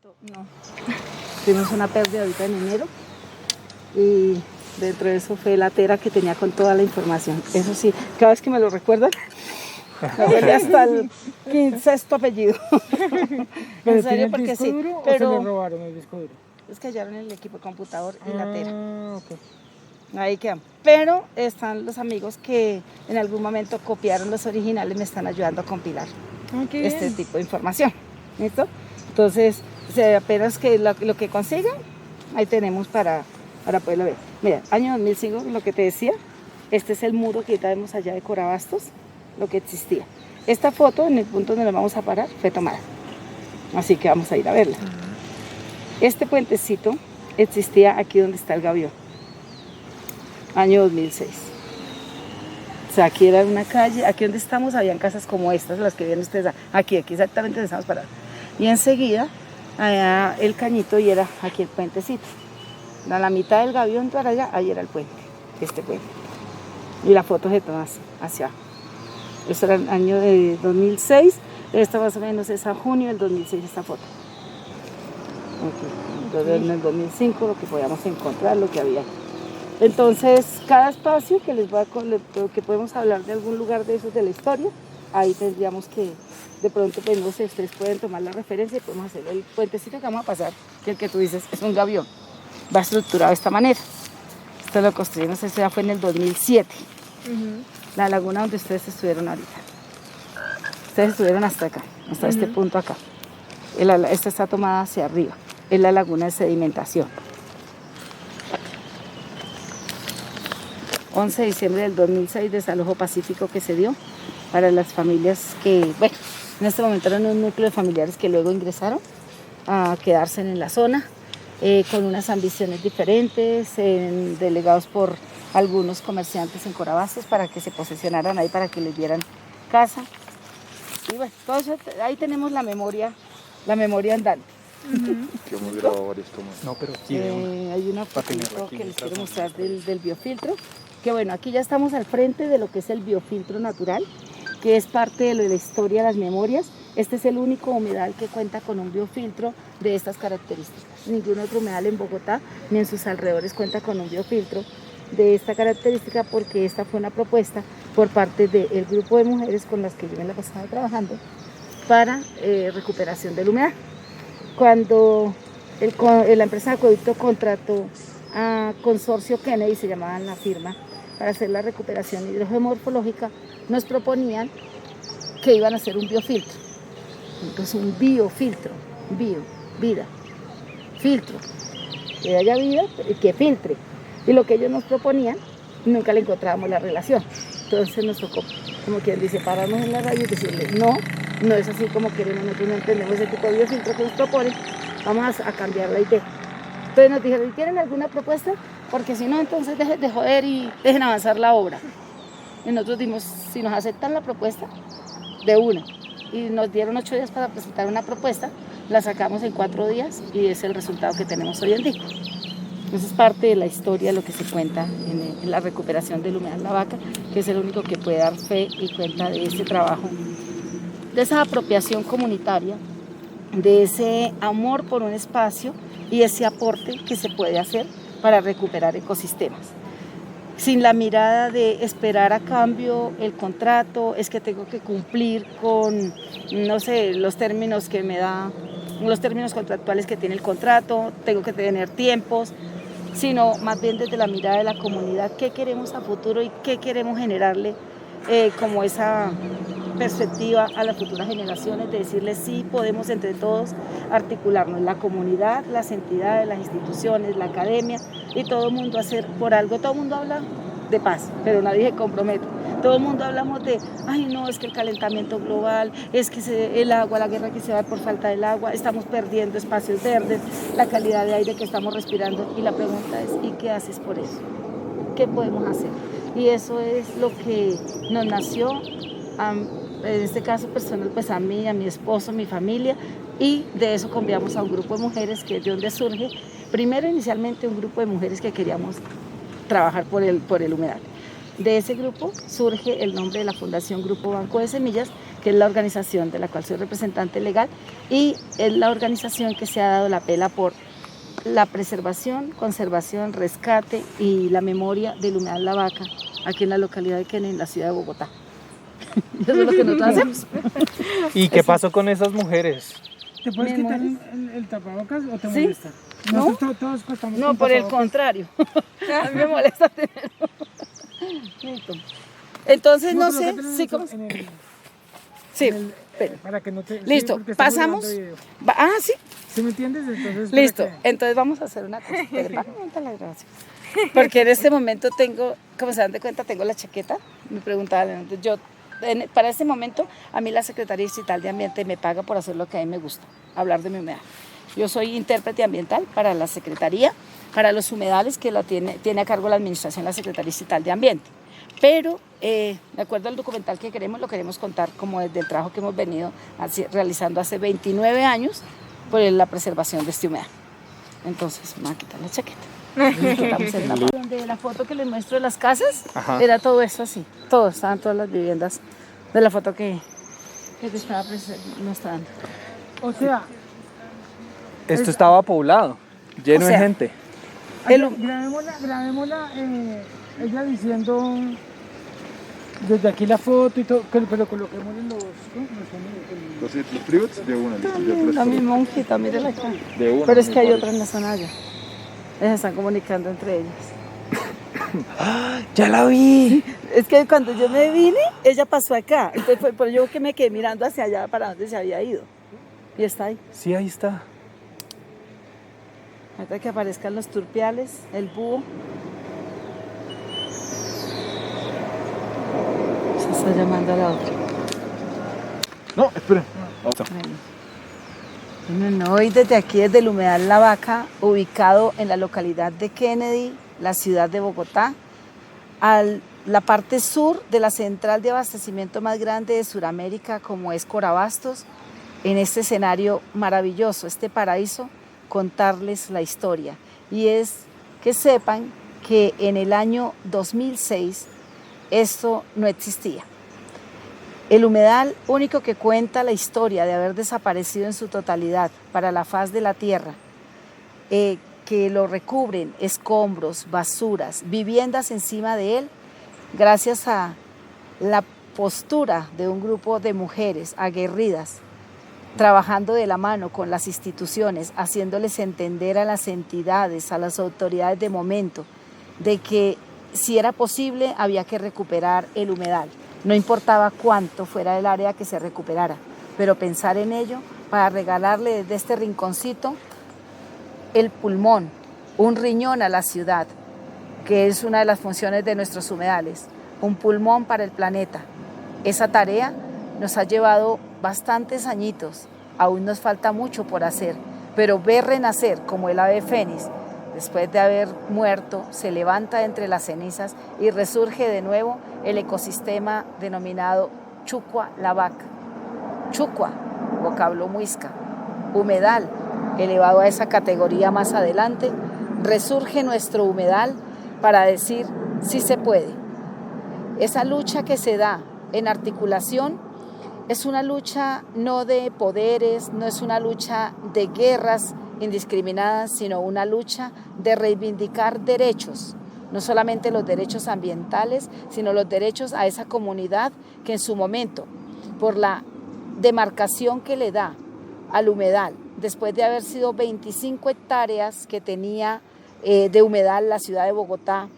No, tuvimos una pérdida ahorita en enero y dentro de eso fue la tera que tenía con toda la información. Eso sí, cada vez que me lo recuerdan, me duele hasta el sexto apellido. ¿Pero En serio, tiene el porque disco sí, duro o se pero lo robaron el disco duro? es que hallaron el equipo de computador y la tera. Ok. Ahí quedamos. Pero están los amigos que en algún momento copiaron los originales, me están ayudando a compilar este tipo de información. ¿Listo? Entonces, apenas que lo que consigan, ahí tenemos para poderlo ver. Mira, año 2005, lo que te decía, este es el muro que vemos allá de Corabastos, lo que existía. Esta foto, en el punto donde nos vamos a parar, fue tomada. Así que vamos a ir a verla. Este puentecito existía aquí donde está el Gavión, año 2006. O sea, aquí era una calle, aquí donde estamos habían casas como estas, las que ven ustedes, aquí exactamente donde estamos parados. Y enseguida, allá el cañito y era aquí el puentecito. A la mitad del Gavión para allá, ahí era el puente, este puente. Y la foto se toma hacia abajo. Esto era el año de 2006, esta más o menos es a junio del 2006 esta foto. Entonces en el 2005 lo que podíamos encontrar, lo que había. Entonces, cada espacio que les voy que podemos hablar de algún lugar de esos de la historia, ahí tendríamos que, de pronto, pues no sé, ustedes pueden tomar la referencia y podemos hacer el puentecito que vamos a pasar, que el que tú dices es un gavión. Va estructurado de esta manera. Esto lo construimos, esto ya fue en el 2007. La laguna donde ustedes estuvieron ahorita. Ustedes estuvieron hasta acá, hasta este punto acá. Esta está tomada hacia arriba. Es la laguna de sedimentación. 11 de diciembre del 2006, desalojo pacífico que se dio para las familias que, bueno, en este momento eran un núcleo de familiares que luego ingresaron a quedarse en la zona, con unas ambiciones diferentes, delegados por algunos comerciantes en Corabastos para que se posesionaran ahí, para que les dieran casa. Y bueno, todo eso, ahí tenemos la memoria andante. Que hemos grabado varias tomas. No, pero sí, hay una foto que les quiero mostrar del biofiltro, que bueno, aquí ya estamos al frente de lo que es el biofiltro natural, que es parte de la historia de las memorias. Este es el único humedal que cuenta con un biofiltro de estas características. Ningún otro humedal en Bogotá ni en sus alrededores cuenta con un biofiltro de esta característica, porque esta fue una propuesta por parte del grupo de mujeres con las que yo me la pasaba trabajando para recuperación del humedal. Cuando la empresa de acueducto contrató a Consorcio Kennedy, se llamaba la firma, para hacer la recuperación hidrogeomorfológica, nos proponían que iban a hacer un biofiltro. Entonces, un biofiltro, vida, filtro, que haya vida, que filtre. Y lo que ellos nos proponían, nunca le encontrábamos la relación. Entonces nos tocó, como quien dice, pararnos en la radio y decirle, no es así como queremos, nosotros no entendemos ese tipo de biofiltro que nos proponen, vamos a cambiar la idea. Entonces nos dijeron, ¿tienen alguna propuesta? Porque si no, entonces dejen de joder y dejen avanzar la obra. Y nosotros dimos, si nos aceptan la propuesta, de una. Y nos dieron 8 días para presentar una propuesta, la sacamos en 4 días y es el resultado que tenemos hoy en día. Eso es parte de la historia, lo que se cuenta en la recuperación del humedal La Vaca, que es el único que puede dar fe y cuenta de este trabajo, de esa apropiación comunitaria, de ese amor por un espacio y ese aporte que se puede hacer para recuperar ecosistemas. Sin la mirada de esperar a cambio el contrato, es que tengo que cumplir con, no sé, los términos que me da, los términos contractuales que tiene el contrato, tengo que tener tiempos, sino más bien desde la mirada de la comunidad, qué queremos a futuro y qué queremos generarle como esa perspectiva a las futuras generaciones, de decirles sí podemos entre todos articularnos, la comunidad, las entidades, las instituciones, la academia y todo el mundo hacer por algo. Todo el mundo habla de paz, pero nadie se compromete. Todo el mundo hablamos de, ay no, es que el calentamiento global, es que el agua, la guerra que se va por falta del agua, estamos perdiendo espacios verdes, la calidad de aire que estamos respirando, y la pregunta es, ¿y qué haces por eso? ¿Qué podemos hacer? Y eso es lo que nos nació, en este caso personal, pues a mí, a mi esposo, a mi familia, y de eso conviamos a un grupo de mujeres, que es de donde surge, primero inicialmente un grupo de mujeres que queríamos trabajar por el humedal. De ese grupo surge el nombre de la Fundación Grupo Banco de Semillas, que es la organización de la cual soy representante legal, y es la organización que se ha dado la pela por la preservación, conservación, rescate y la memoria del humedal La Vaca, aquí en la localidad de Kennedy, en la ciudad de Bogotá. Eso es lo que nosotros hacemos. ¿Y qué pasó con esas mujeres? ¿Te puedes ¿Me quitar mueres? el tapabocas o te ¿Sí? molesta? ¿No? Nosotros todos estamos No, con por el tapabocas. contrario. A mí me molesta tenerlo. Listo. Entonces, no sé colócatelo en si el- como... en el- Sí, en el- espera. para que no te... Listo, porque estamos pasamos. grabando video. Sí, ¿Sí me entiendes? Entonces, para listo. que- Entonces vamos a hacer una cosa. Espera, monta la grabación. Porque en este momento tengo, como se dan de cuenta, tengo la chaqueta. Me preguntaba, entonces yo, para este momento, a mí la Secretaría Distrital de Ambiente me paga por hacer lo que a mí me gusta, hablar de mi humedal. Yo soy intérprete ambiental para la Secretaría, para los humedales que tiene a cargo la Administración la Secretaría Distrital de Ambiente. Pero, de acuerdo al documental que queremos, lo queremos contar como desde el trabajo que hemos venido realizando hace 29 años por la preservación de este humedal. Entonces, me voy a quitar la chaqueta. Estamos en donde la foto que les muestro de las casas, Ajá. era todo eso así. Todo, estaban todas las viviendas de la foto que te estaba mostrando. O sea, Esto estaba poblado, lleno O sea, de gente. grabémosla ella diciendo desde aquí la foto y todo, pero coloquemos en los... ¿no? Los privates de una, listo, yo La presto. misma monjita, mírala acá. De una. Pero es me que hay parece. otras en la zona allá. Ellas están comunicando entre ellas. ¡Ya la vi! Es que cuando yo me vine, ella pasó acá. Entonces fue por yo que me quedé mirando hacia allá para donde se había ido. Y está ahí. Sí, ahí está. Hasta que aparezcan los turpiales, el búho. Se está llamando a la otra. No, esperen. Otra. Bueno, hoy desde aquí, desde el humedal La Vaca, ubicado en la localidad de Kennedy, la ciudad de Bogotá, a la parte sur de la central de abastecimiento más grande de Sudamérica, como es Corabastos, en este escenario maravilloso, este paraíso, contarles la historia. Y es que sepan que en el año 2006 esto no existía. El humedal único que cuenta la historia de haber desaparecido en su totalidad para la faz de la tierra, que lo recubren escombros, basuras, viviendas encima de él, gracias a la postura de un grupo de mujeres aguerridas, trabajando de la mano con las instituciones, haciéndoles entender a las entidades, a las autoridades de momento, de que si era posible había que recuperar el humedal. No importaba cuánto fuera el área que se recuperara, pero pensar en ello para regalarle desde este rinconcito el pulmón, un riñón a la ciudad, que es una de las funciones de nuestros humedales, un pulmón para el planeta. Esa tarea nos ha llevado bastantes añitos, aún nos falta mucho por hacer, pero ver renacer como el ave fénix, después de haber muerto, se levanta entre las cenizas y resurge de nuevo el ecosistema denominado Chucua La Vaca. Chucua, vocablo muisca, humedal, elevado a esa categoría más adelante, resurge nuestro humedal para decir sí se puede. Esa lucha que se da en articulación es una lucha no de poderes, no es una lucha de guerras indiscriminadas, sino una lucha de reivindicar derechos, no solamente los derechos ambientales, sino los derechos a esa comunidad que en su momento, por la demarcación que le da al humedal, después de haber sido 25 hectáreas que tenía de humedal la ciudad de Bogotá,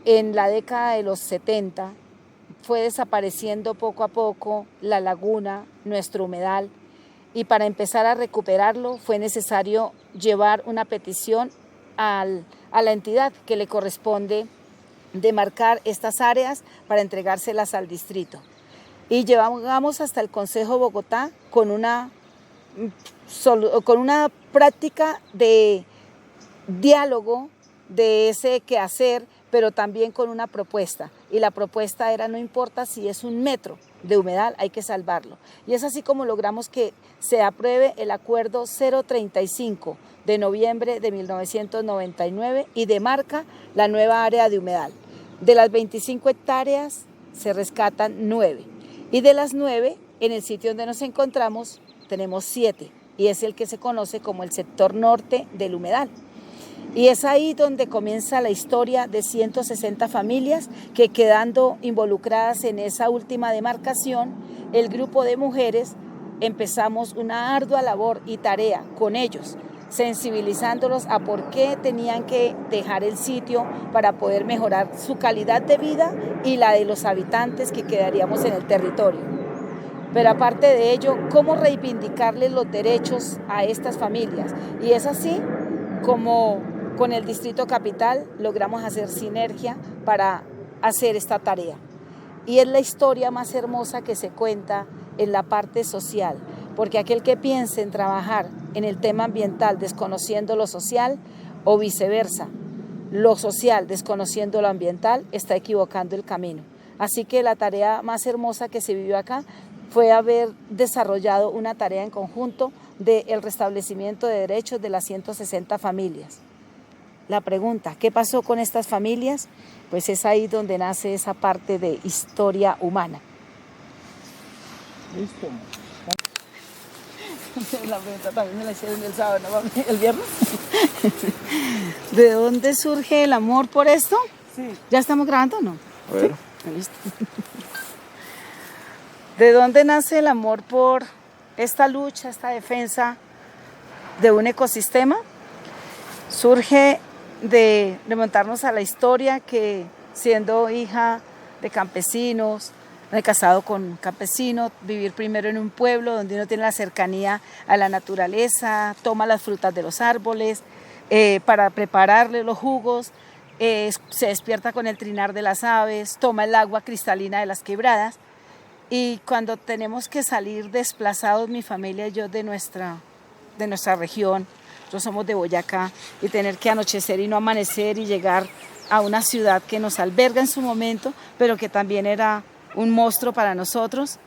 en la década de los 70, fue desapareciendo poco a poco la laguna, nuestro humedal, y para empezar a recuperarlo fue necesario llevar una petición a la entidad que le corresponde demarcar estas áreas para entregárselas al distrito. Y llevamos hasta el Consejo de Bogotá con una práctica de diálogo de ese quehacer, pero también con una propuesta. Y la propuesta era, no importa si es 1 metro de humedal, hay que salvarlo. Y es así como logramos que se apruebe el acuerdo 035 de noviembre de 1999 y demarca la nueva área de humedal. De las 25 hectáreas se rescatan 9. Y de las 9 En el sitio donde nos encontramos tenemos 7 y es el que se conoce como el sector norte del humedal. Y es ahí donde comienza la historia de 160 familias que, quedando involucradas en esa última demarcación, el grupo de mujeres empezamos una ardua labor y tarea con ellos, sensibilizándolos a por qué tenían que dejar el sitio para poder mejorar su calidad de vida y la de los habitantes que quedaríamos en el territorio. Pero aparte de ello, cómo reivindicarles los derechos a estas familias. Y es así como con el Distrito Capital logramos hacer sinergia para hacer esta tarea. Y es la historia más hermosa que se cuenta en la parte social, porque aquel que piense en trabajar en el tema ambiental desconociendo lo social o viceversa, lo social desconociendo lo ambiental, está equivocando el camino. Así que la tarea más hermosa que se vivió acá fue haber desarrollado una tarea en conjunto del restablecimiento de derechos de las 160 familias. La pregunta, ¿qué pasó con estas familias? Pues es ahí donde nace esa parte de historia humana. Listo. La pregunta también me la hicieron el sábado, ¿no? El viernes. ¿De dónde surge el amor por esto? Sí. ¿Ya estamos grabando o no? A ver. Sí. Listo. ¿De dónde nace el amor por esta lucha, esta defensa de un ecosistema? Surge de remontarnos a la historia que, siendo hija de campesinos, me he casado con un campesino, vivir primero en un pueblo donde uno tiene la cercanía a la naturaleza, toma las frutas de los árboles para prepararle los jugos, se despierta con el trinar de las aves, toma el agua cristalina de las quebradas. Y cuando tenemos que salir desplazados, mi familia y yo, de nuestra región, nosotros somos de Boyacá, y tener que anochecer y no amanecer y llegar a una ciudad que nos alberga en su momento, pero que también era un monstruo para nosotros,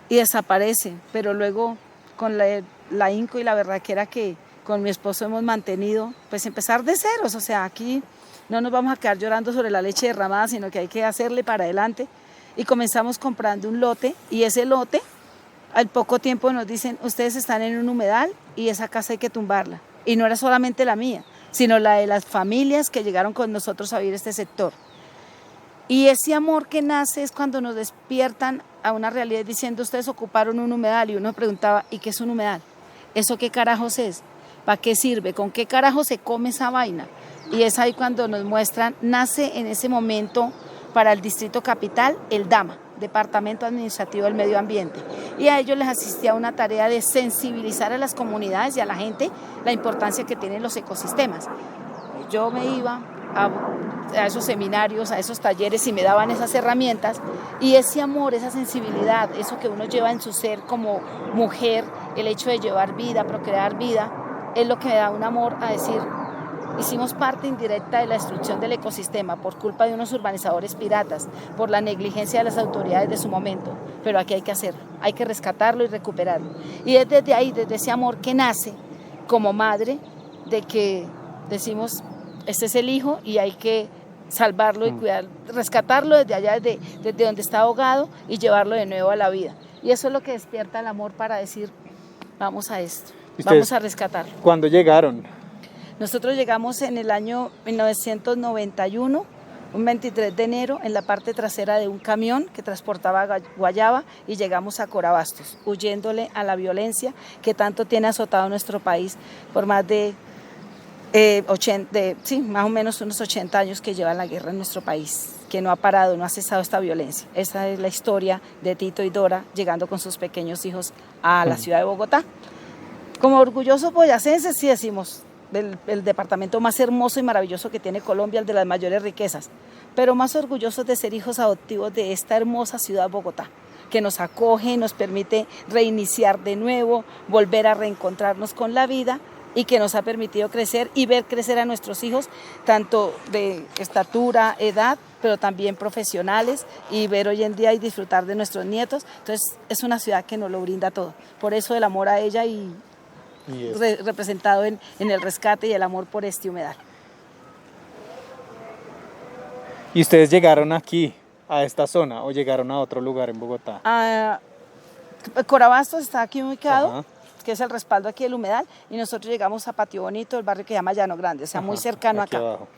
y desaparece. Pero luego, con la ahínco y la berraquera que con mi esposo hemos mantenido, pues empezar de ceros. O sea, aquí no nos vamos a quedar llorando sobre la leche derramada, sino que hay que hacerle para adelante. Y comenzamos comprando un lote, y ese lote, al poco tiempo nos dicen, ustedes están en un humedal y esa casa hay que tumbarla. Y no era solamente la mía, sino la de las familias que llegaron con nosotros a vivir este sector. Y ese amor que nace es cuando nos despiertan a una realidad diciendo, ustedes ocuparon un humedal, y uno preguntaba, ¿y qué es un humedal? ¿Eso qué carajos es? ¿Para qué sirve? ¿Con qué carajo se come esa vaina? Y es ahí cuando nos muestran, nace en ese momento para el Distrito Capital el DAMA, Departamento Administrativo del Medio Ambiente, y a ellos les asistía una tarea de sensibilizar a las comunidades y a la gente la importancia que tienen los ecosistemas. Yo me iba a esos seminarios, a esos talleres, y me daban esas herramientas, y ese amor, esa sensibilidad, eso que uno lleva en su ser como mujer, el hecho de llevar vida, procrear vida, es lo que me da un amor a decir, hicimos parte indirecta de la destrucción del ecosistema por culpa de unos urbanizadores piratas, por la negligencia de las autoridades de su momento, pero aquí hay que hacerlo, hay que rescatarlo y recuperarlo. Y es desde ahí, desde ese amor que nace como madre, de que decimos, este es el hijo y hay que salvarlo y cuidar, rescatarlo desde allá, desde donde está ahogado, y llevarlo de nuevo a la vida. Y eso es lo que despierta el amor para decir, vamos a esto, vamos a rescatarlo. ¿Cuándo llegaron? Nosotros llegamos en el año 1991, un 23 de enero, en la parte trasera de un camión que transportaba guayaba, y llegamos a Corabastos, huyéndole a la violencia que tanto tiene azotado nuestro país por más de más o menos unos 80 años que lleva la guerra en nuestro país, que no ha parado, no ha cesado esta violencia. Esa es la historia de Tito y Dora llegando con sus pequeños hijos a la ciudad de Bogotá. Como orgullosos boyacenses, sí decimos, el departamento más hermoso y maravilloso que tiene Colombia, el de las mayores riquezas, pero más orgullosos de ser hijos adoptivos de esta hermosa ciudad Bogotá, que nos acoge, nos permite reiniciar de nuevo, volver a reencontrarnos con la vida, y que nos ha permitido crecer y ver crecer a nuestros hijos, tanto de estatura, edad, pero también profesionales, y ver hoy en día y disfrutar de nuestros nietos. Entonces es una ciudad que nos lo brinda todo, por eso el amor a ella y representado en el rescate y el amor por este humedal. ¿Y ustedes llegaron aquí, a esta zona, o llegaron a otro lugar en Bogotá? Corabastos está aquí ubicado, Ajá. que es el respaldo aquí del humedal, y nosotros llegamos a Patio Bonito, el barrio que se llama Llano Grande, o sea, muy Ajá, cercano aquí acá. abajo.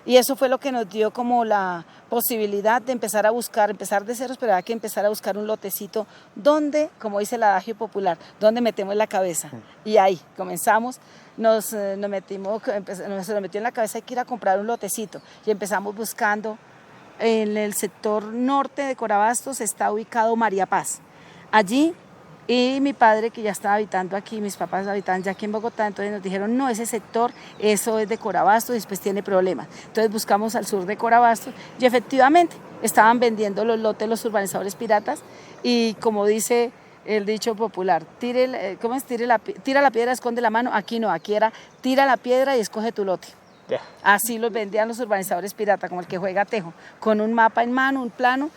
Y eso fue lo que nos dio como la posibilidad de empezar a buscar, empezar de ceros, pero hay que empezar a buscar un lotecito donde, como dice el adagio popular, donde metemos la cabeza. Y ahí comenzamos, nos metió en la cabeza, hay que ir a comprar un lotecito. Y empezamos buscando. En el sector norte de Corabastos está ubicado María Paz. Allí, y mi padre, que ya estaba habitando aquí, mis papás habitaban ya aquí en Bogotá, entonces nos dijeron, no, ese sector, eso es de Corabastos y después tiene problemas. Entonces buscamos al sur de Corabastos y efectivamente estaban vendiendo los lotes los urbanizadores piratas y como dice el dicho popular, tira la piedra, esconde la mano. Aquí no, aquí era tira la piedra y escoge tu lote. Ya. Así los vendían los urbanizadores pirata, como el que juega tejo, con un mapa en mano, un plano,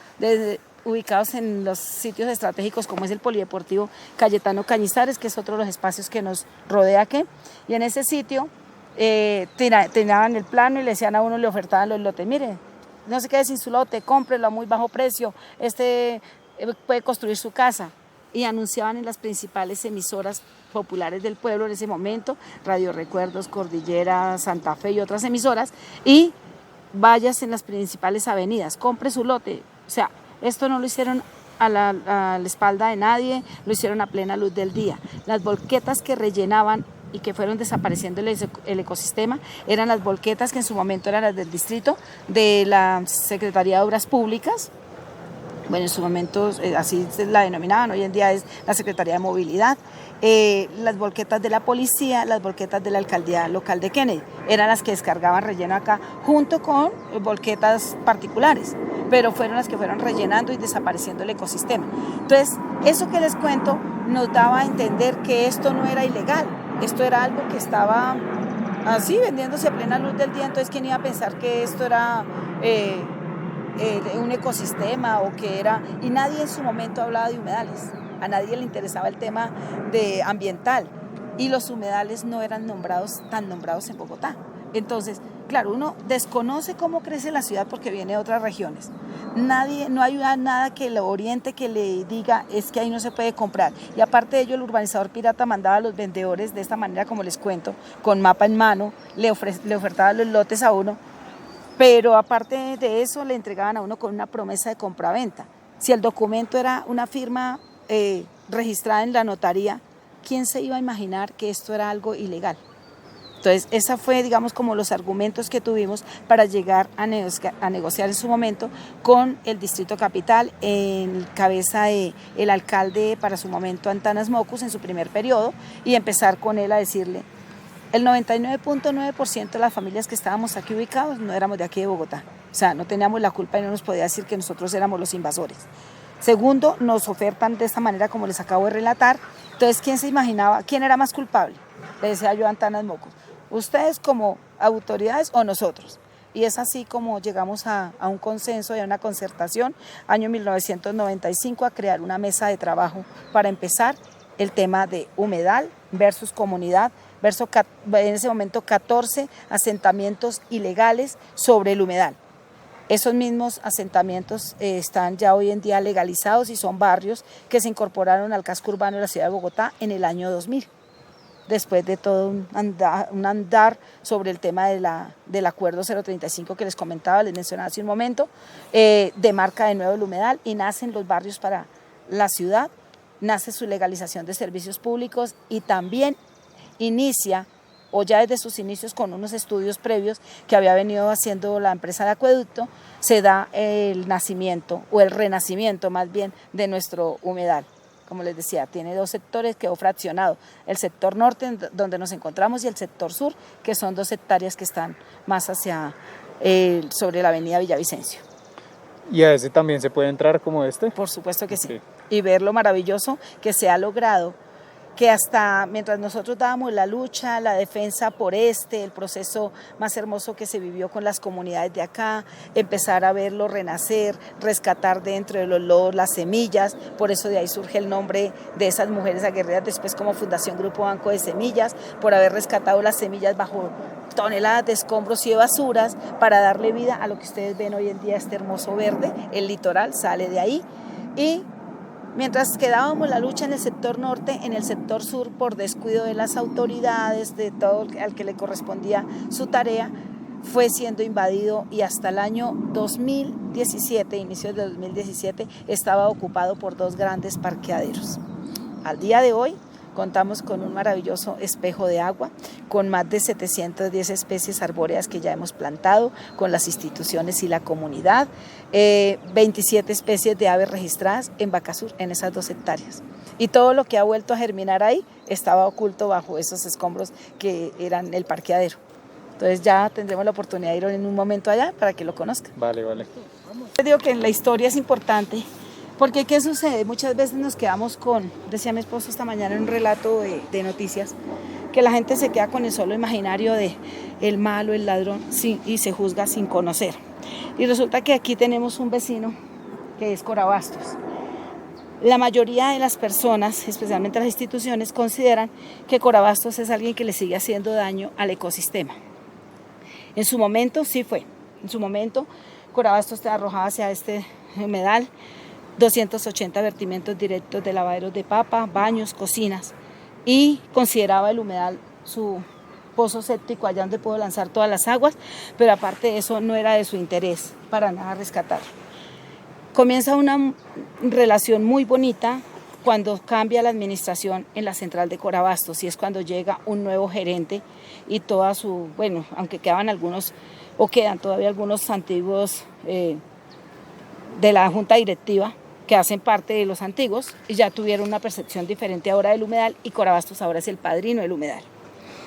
ubicados en los sitios estratégicos como es el Polideportivo Cayetano Cañizares, que es otro de los espacios que nos rodea aquí. Y en ese sitio tiraban el plano y le decían a uno, le ofertaban los lotes. Mire, no se quede sin su lote, cómprelo a muy bajo precio, puede construir su casa. Y anunciaban en las principales emisoras populares del pueblo en ese momento, Radio Recuerdos, Cordillera, Santa Fe y otras emisoras, y vayas en las principales avenidas, compre su lote. O sea, esto no lo hicieron a la espalda de nadie, lo hicieron a plena luz del día. Las volquetas que rellenaban y que fueron desapareciendo el ecosistema eran las volquetas que en su momento eran las del distrito de la Secretaría de Obras Públicas. Bueno, en su momento así se la denominaban, hoy en día es la Secretaría de Movilidad, las volquetas de la policía, las volquetas de la alcaldía local de Kennedy, eran las que descargaban relleno acá, junto con volquetas particulares, pero fueron las que fueron rellenando y desapareciendo el ecosistema. Entonces, eso que les cuento nos daba a entender que esto no era ilegal, esto era algo que estaba así vendiéndose a plena luz del día, entonces ¿quién iba a pensar que esto era un ecosistema o que era, y nadie en su momento hablaba de humedales, a nadie le interesaba el tema de ambiental y los humedales no eran tan nombrados en Bogotá. Entonces, claro, uno desconoce cómo crece la ciudad porque viene de otras regiones. No hay nada que lo oriente, que le diga es que ahí no se puede comprar. Y aparte de ello, el urbanizador pirata mandaba a los vendedores de esta manera, como les cuento, con mapa en mano, le ofertaba los lotes a uno. Pero aparte de eso, le entregaban a uno con una promesa de compraventa. Si el documento era una firma registrada en la notaría, ¿quién se iba a imaginar que esto era algo ilegal? Entonces, esa fue, digamos, como los argumentos que tuvimos para llegar a negociar en su momento con el Distrito Capital, en cabeza del alcalde para su momento, Antanas Mocus, en su primer periodo, y empezar con él a decirle, el 99.9% de las familias que estábamos aquí ubicados no éramos de aquí de Bogotá. O sea, no teníamos la culpa y no nos podía decir que nosotros éramos los invasores. Segundo, nos ofertan de esta manera como les acabo de relatar. Entonces, ¿quién se imaginaba? ¿Quién era más culpable? Le decía yo a Antanas Mocus. ¿Ustedes como autoridades o nosotros? Y es así como llegamos a un consenso y a una concertación, año 1995, a crear una mesa de trabajo para empezar el tema de humedal versus comunidad, versus en ese momento 14 asentamientos ilegales sobre el humedal. Esos mismos asentamientos están ya hoy en día legalizados y son barrios que se incorporaron al casco urbano de la ciudad de Bogotá en el año 2000, después de todo un andar sobre el tema del acuerdo 035 que les comentaba, les mencionaba hace un momento, demarca de nuevo el humedal y nacen los barrios para la ciudad, nace su legalización de servicios públicos y también inicia, o ya desde sus inicios con unos estudios previos que había venido haciendo la empresa de acueducto, se da el nacimiento o el renacimiento más bien de nuestro humedal. Como les decía, tiene dos sectores, quedó fraccionado, el sector norte donde nos encontramos y el sector sur, que son 2 hectáreas que están más hacia sobre la avenida Villavicencio. ¿Y a ese también se puede entrar como este? Por supuesto que sí. Sí. Y ver lo maravilloso que se ha logrado, que hasta mientras nosotros dábamos la lucha, la defensa por el proceso más hermoso que se vivió con las comunidades de acá, empezar a verlo renacer, rescatar dentro de los lodos las semillas, por eso de ahí surge el nombre de esas mujeres aguerridas después como Fundación Grupo Banco de Semillas, por haber rescatado las semillas bajo toneladas de escombros y de basuras para darle vida a lo que ustedes ven hoy en día, este hermoso verde, el litoral sale de ahí y Mientras que dábamos la lucha en el sector norte, en el sector sur, por descuido de las autoridades, de todo al que le correspondía su tarea, fue siendo invadido y hasta el año 2017, inicios de 2017, estaba ocupado por 2 grandes parqueaderos. Al día de hoy contamos con un maravilloso espejo de agua, con más de 710 especies arbóreas que ya hemos plantado, con las instituciones y la comunidad, 27 especies de aves registradas en Bacasur, en esas 2 hectáreas. Y todo lo que ha vuelto a germinar ahí estaba oculto bajo esos escombros que eran el parqueadero. Entonces ya tendremos la oportunidad de ir en un momento allá para que lo conozcan. Vale, vale. Yo digo que la historia es importante, porque ¿qué sucede? Muchas veces nos quedamos con, decía mi esposo esta mañana en un relato de noticias, que la gente se queda con el solo imaginario de el malo, el ladrón, y se juzga sin conocer. Y resulta que aquí tenemos un vecino que es Corabastos. La mayoría de las personas, especialmente las instituciones, consideran que Corabastos es alguien que le sigue haciendo daño al ecosistema. En su momento sí fue. En su momento Corabastos te arrojaba hacia este humedal 280 vertimientos directos de lavaderos de papa, baños, cocinas, y consideraba el humedal su pozo séptico allá donde puedo lanzar todas las aguas, pero aparte de eso no era de su interés para nada rescatar. Comienza una relación muy bonita cuando cambia la administración en la central de Corabastos, y es cuando llega un nuevo gerente y toda su, bueno, aunque quedaban algunos, o quedan todavía algunos antiguos de la junta directiva que hacen parte de los antiguos, y ya tuvieron una percepción diferente ahora del humedal, y Corabastos ahora es el padrino del humedal.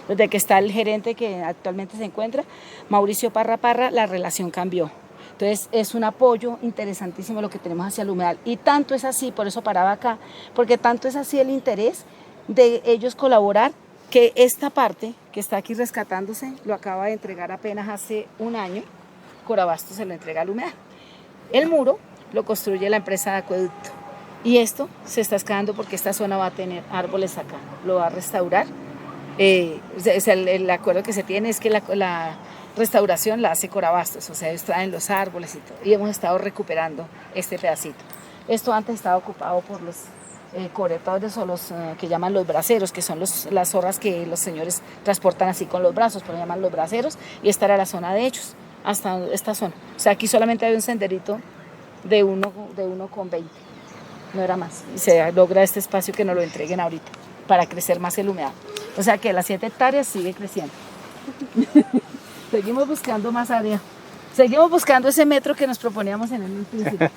Desde que está el gerente que actualmente se encuentra, Mauricio Parra Parra, la relación cambió. Entonces es un apoyo interesantísimo lo que tenemos hacia el humedal, y tanto es así, por eso paraba acá, porque tanto es así el interés de ellos colaborar, que esta parte que está aquí rescatándose lo acaba de entregar apenas hace un año. Corabastos se lo entrega al humedal. El muro lo construye la empresa de acueducto, y esto se está excavando porque esta zona va a tener árboles acá, lo va a restaurar. El acuerdo que se tiene es que la restauración la hace Corabastos, o sea, ellos traen los árboles y todo, y hemos estado recuperando este pedacito. Esto antes estaba ocupado por los corretadores, o los que llaman los braceros, que son las zorras que los señores transportan así con los brazos, pero llaman los braceros, y esta era la zona de ellos, hasta esta zona. O sea, aquí solamente hay un senderito de 1,20, no era más, y se logra este espacio que nos lo entreguen ahorita para crecer más el humedal. O sea que las 7 hectáreas sigue creciendo. Seguimos buscando más área, seguimos buscando ese metro que nos proponíamos en el principio.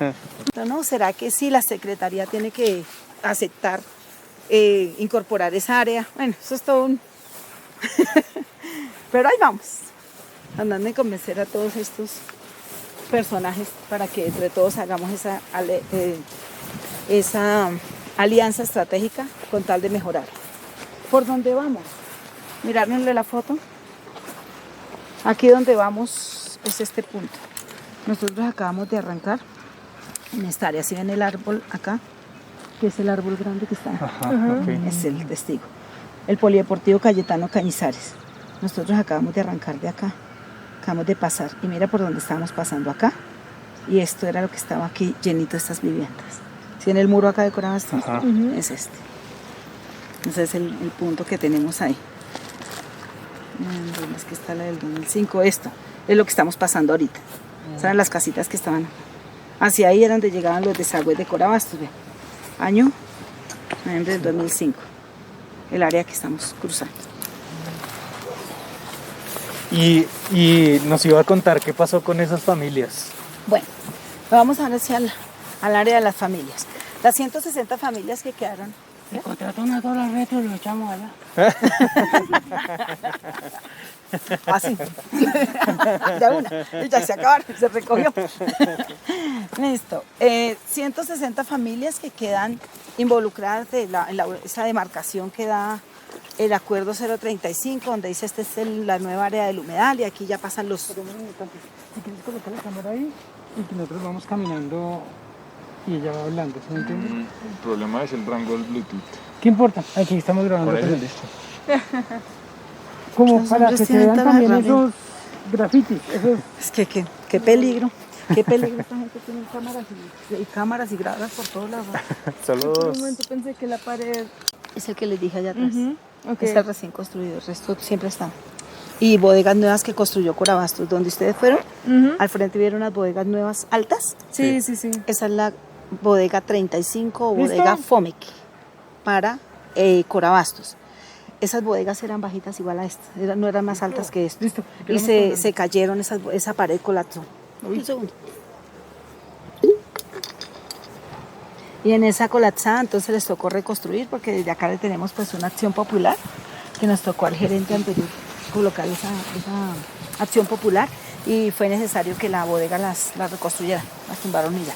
¿No? ¿Será que sí la Secretaría tiene que aceptar incorporar esa área? Bueno, eso es todo un... Pero ahí vamos, andando en convencer a todos estos personajes para que entre todos hagamos esa alianza estratégica con tal de mejorar. ¿Por dónde vamos? Mirárnosle la foto. Aquí donde vamos es este punto. Nosotros acabamos de arrancar en esta área. Si ven el árbol acá, que es el árbol grande que está acá. Okay. Es el testigo. El Polideportivo Cayetano Cañizares. Nosotros acabamos de arrancar de acá. Acabamos de pasar. Y mira por dónde estábamos pasando acá. Y esto era lo que estaba aquí llenito de estas viviendas. Si ven el muro acá de Corabastos, es este. Ese es el punto que tenemos ahí. Es que está la del 2005. Esto es lo que estamos pasando ahorita. Esas eran las casitas que estaban hacia ahí, era donde llegaban los desagües de Corabastos. Vean. Año noviembre del 2005. El área que estamos cruzando. Y nos iba a contar qué pasó con esas familias. Bueno, vamos ahora hacia al área de las familias. Las 160 familias que quedaron. Se contrató una sola retro y lo echamos allá. Así. Ya una. Y ya se acabaron, se recogió. Listo. 160 familias que quedan involucradas en esa demarcación que da el acuerdo 035, donde dice esta es la nueva área del humedal, y aquí ya pasan los... Si quieres colocar la cámara ahí y que nosotros vamos caminando y ella va hablando, ¿sí me entiendes? El problema es el rango del Bluetooth. ¿Qué importa? Aquí estamos grabando. Por eso, pero- listo. Como Los para hombres que se tienen vean toda la también herramienta. esos grafitis, esos... Es que qué peligro. Qué peligro, esta gente tiene cámaras y gradas por todos lados. Solo Por un dos. momento pensé que la pared... Es el que les dije allá atrás. Ok. Es el recién construido, el resto siempre está. Y bodegas nuevas que construyó Corabastos, donde ustedes fueron, al frente vieron unas bodegas nuevas altas. Sí. Esa es la bodega 35 o ¿Listo? bodega Fomec para Corabastos. Esas bodegas eran bajitas igual a esta, no eran más altas que esta. Listo. Y se cayeron, esa pared colapsó. Un segundo. Y en esa colapsada entonces les tocó reconstruir porque desde acá le tenemos pues una acción popular que nos tocó al gerente anterior colocar esa acción popular y fue necesario que la bodega las reconstruyera, las tumbaron y ya.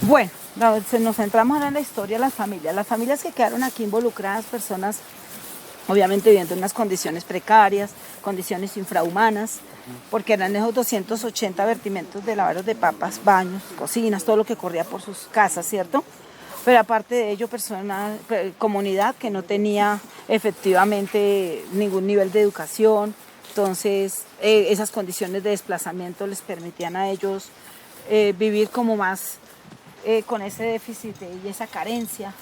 Bueno, nos centramos ahora en la historia de las familias que quedaron aquí involucradas, personas obviamente viviendo en unas condiciones precarias, condiciones infrahumanas, porque eran esos 280 vertimientos de lavaderos de papas, baños, cocinas, todo lo que corría por sus casas, ¿cierto? Pero aparte de ello, comunidad que no tenía efectivamente ningún nivel de educación, entonces esas condiciones de desplazamiento les permitían a ellos vivir como más con ese déficit y esa carencia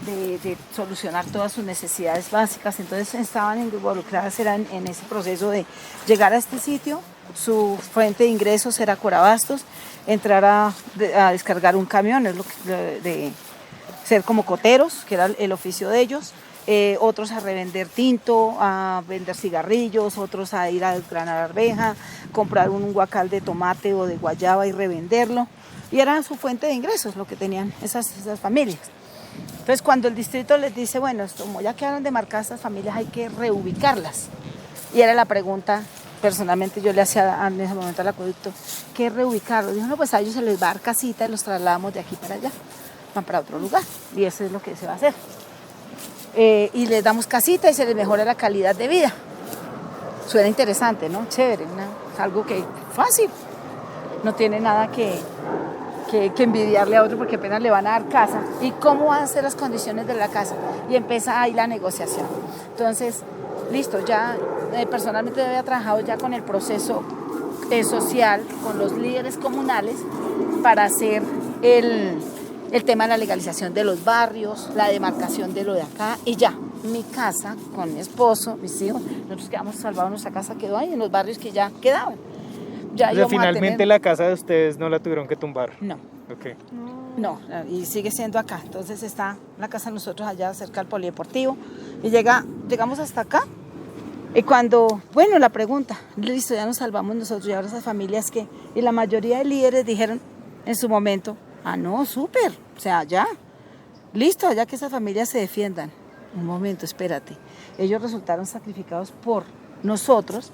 de solucionar todas sus necesidades básicas. Entonces estaban involucradas en ese proceso de llegar a este sitio. Su fuente de ingresos era Corabastos, entrar a descargar un camión, es de ser como coteros, que era el oficio de ellos, otros a revender tinto, a vender cigarrillos, otros a ir a desgranar arveja, comprar un guacal de tomate o de guayaba y revenderlo. Y era su fuente de ingresos lo que tenían esas familias. Entonces cuando el distrito les dice, bueno, como ya quedaron demarcadas estas familias hay que reubicarlas. Y era la pregunta, personalmente yo le hacía en ese momento al acueducto, ¿qué reubicarlos? Dijo, no, pues a ellos se les va a dar casita y los trasladamos de aquí para allá, van para otro lugar. Y eso es lo que se va a hacer. Y les damos casita y se les mejora la calidad de vida. Suena interesante, ¿no? Chévere, algo que fácil. No tiene nada que envidiarle a otro porque apenas le van a dar casa. ¿Y cómo van a ser las condiciones de la casa? Y empieza ahí la negociación. Entonces, listo, ya personalmente yo había trabajado ya con el proceso social, con los líderes comunales para hacer el tema de la legalización de los barrios, la demarcación de lo de acá y ya. Mi casa, con mi esposo, mis hijos, nosotros quedamos salvados, nuestra casa quedó ahí en los barrios que ya quedaban. Ya O sea, finalmente la casa de ustedes no la tuvieron que tumbar. No. Ok. No, y sigue siendo acá. Entonces está la casa de nosotros allá cerca del polideportivo. Y llegamos hasta acá. Y cuando, bueno, la pregunta, listo, ya nos salvamos nosotros y ahora esas familias que, y la mayoría de líderes dijeron en su momento, no, súper, o sea, ya, listo, ya que esas familias se defiendan. Un momento, espérate. Ellos resultaron sacrificados por nosotros.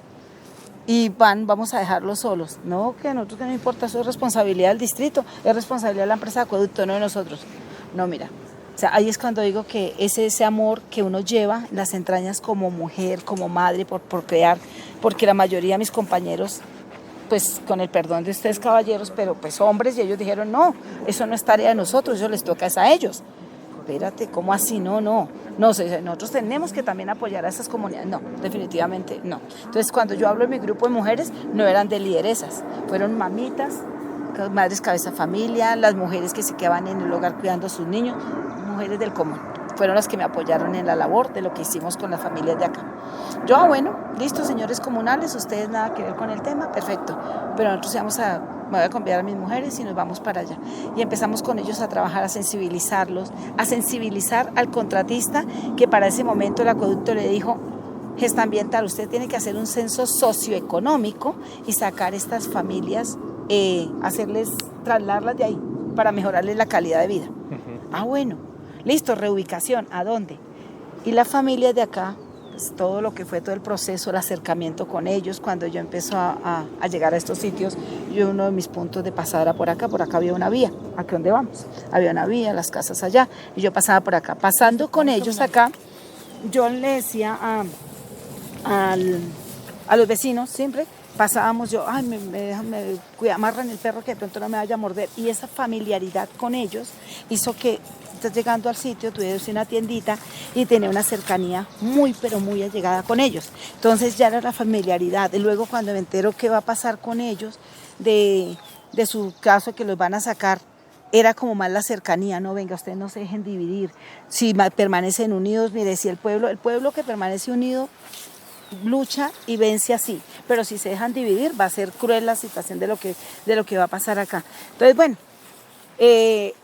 Y vamos a dejarlos solos. No, que a nosotros que no importa, eso es responsabilidad del distrito, es responsabilidad de la empresa de acueducto, no de nosotros. No, mira, o sea, ahí es cuando digo que ese amor que uno lleva en las entrañas como mujer, como madre, por crear, porque la mayoría de mis compañeros, pues con el perdón de ustedes caballeros, pero pues hombres, y ellos dijeron, no, eso no es tarea de nosotros, eso les toca es a ellos. Espérate, ¿cómo así? No, nosotros tenemos que también apoyar a esas comunidades. No, definitivamente no. Entonces, cuando yo hablo de mi grupo de mujeres, no eran de lideresas, fueron mamitas, madres cabeza familia, las mujeres que se quedaban en el hogar cuidando a sus niños, mujeres del común. Fueron las que me apoyaron en la labor de lo que hicimos con las familias de acá. Yo, bueno, listo, señores comunales, ustedes nada que ver con el tema, perfecto. Pero nosotros me voy a convidar a mis mujeres y nos vamos para allá. Y empezamos con ellos a trabajar, a sensibilizarlos, a sensibilizar al contratista que para ese momento el acueducto le dijo, gesta ambiental, usted tiene que hacer un censo socioeconómico y sacar estas familias, trasladarlas de ahí para mejorarles la calidad de vida. Bueno. Listo, reubicación, ¿a dónde? Y las familias de acá, pues todo lo que fue todo el proceso, el acercamiento con ellos, cuando yo empiezo a llegar a estos sitios, uno de mis puntos de pasada era por acá había una vía, ¿aquí dónde vamos? Había una vía, las casas allá, y yo pasaba por acá. Pasando con ellos acá, yo le decía a los vecinos, siempre pasábamos, yo, me amarran el perro que de pronto no me vaya a morder, y esa familiaridad con ellos hizo que estás llegando al sitio, tuve una tiendita y tenía una cercanía muy, pero muy allegada con ellos. Entonces ya era la familiaridad. Y luego cuando me entero qué va a pasar con ellos, de su caso que los van a sacar, era como más la cercanía, no, venga, ustedes no se dejen dividir, si permanecen unidos, mire, si el pueblo que permanece unido lucha y vence así, pero si se dejan dividir va a ser cruel la situación de lo que va a pasar acá. Entonces, bueno,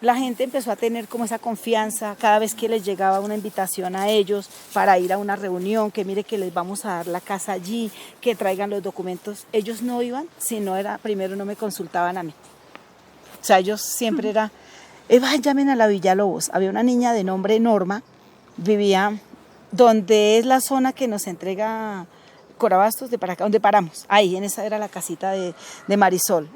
la gente empezó a tener como esa confianza cada vez que les llegaba una invitación a ellos para ir a una reunión, que mire que les vamos a dar la casa allí, que traigan los documentos. Ellos no iban si no era, primero no me consultaban a mí. O sea, ellos siempre era, llamen a la Villalobos. Había una niña de nombre Norma, vivía donde es la zona que nos entrega Corabastos de para acá, donde paramos. Ahí, en esa era la casita de Marisol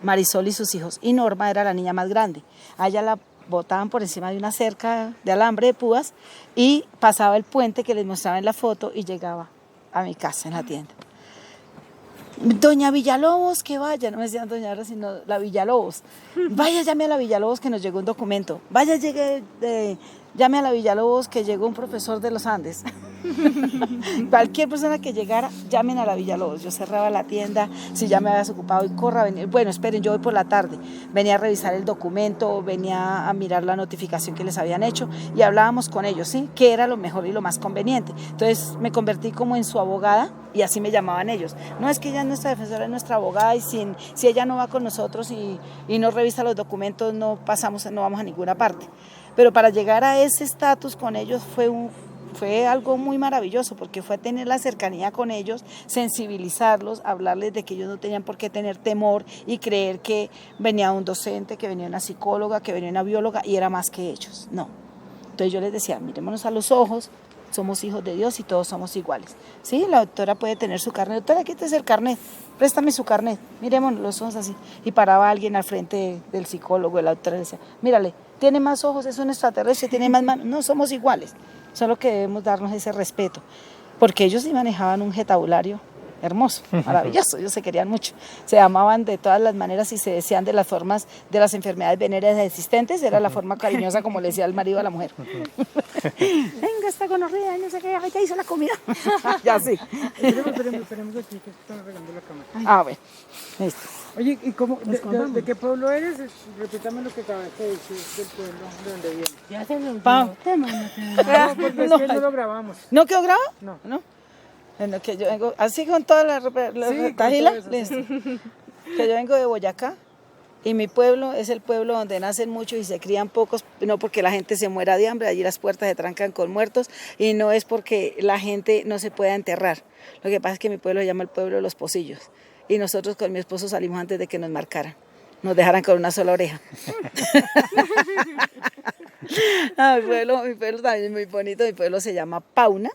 y sus hijos. Y Norma era la niña más grande. A ella la botaban por encima de una cerca de alambre de púas y pasaba el puente que les mostraba en la foto y llegaba a mi casa en la tienda. Doña Villalobos, que vaya, no me decían doña Ara, sino la Villalobos. Vaya, llame a la Villalobos que nos llegó un documento. Vaya, llame a la Villalobos que llegó un profesor de los Andes. Cualquier persona que llegara, llamen a la Villalobos. Yo cerraba la tienda, si ya me habías ocupado y corra, bueno, esperen, yo voy por la tarde. Venía a revisar el documento, venía a mirar la notificación que les habían hecho y hablábamos con ellos, ¿sí? ¿Qué era lo mejor y lo más conveniente? Entonces me convertí como en su abogada y así me llamaban ellos. No, es que ella es nuestra defensora, es nuestra abogada y si ella no va con nosotros y no revisa los documentos, no vamos a ninguna parte. Pero para llegar a ese estatus con ellos fue algo muy maravilloso, porque fue tener la cercanía con ellos, sensibilizarlos, hablarles de que ellos no tenían por qué tener temor y creer que venía un docente, que venía una psicóloga, que venía una bióloga y era más que ellos. No. Entonces yo les decía, mirémonos a los ojos, somos hijos de Dios y todos somos iguales. Sí, la doctora puede tener su carnet. Doctora, quítese el carnet, préstame su carnet, mirémonos los ojos así. Y paraba alguien al frente del psicólogo, y la doctora decía, mírale, tiene más ojos, es un extraterrestre, tiene más manos. No, somos iguales. Solo que debemos darnos ese respeto, porque ellos sí manejaban un vocabulario hermoso, maravilloso, ellos se querían mucho, se amaban de todas las maneras y se decían de las formas de las enfermedades venéreas existentes, era la forma cariñosa como le decía el marido a la mujer. Venga, esta gonorrea, no sé qué, ya hizo la comida. Ya sí. Esperemos aquí que están arreglando la cámara. Bueno, listo. Oye, ¿y cómo, de qué pueblo eres? Repítame lo que acabaste de decir del pueblo de donde vienes. Ya se lo Pa. No, porque es que no lo grabamos. ¿No quedó grabado? No. Bueno, que yo vengo, así con toda la tajila, con todo eso, sí. que yo vengo de Boyacá y mi pueblo es el pueblo donde nacen muchos y se crían pocos, no porque la gente se muera de hambre, allí las puertas se trancan con muertos y no es porque la gente no se pueda enterrar. Lo que pasa es que mi pueblo se llama el pueblo de los pocillos y nosotros con mi esposo salimos antes de que nos marcaran, nos dejaran con una sola oreja. Mi pueblo también es muy bonito, mi pueblo se llama Pauna.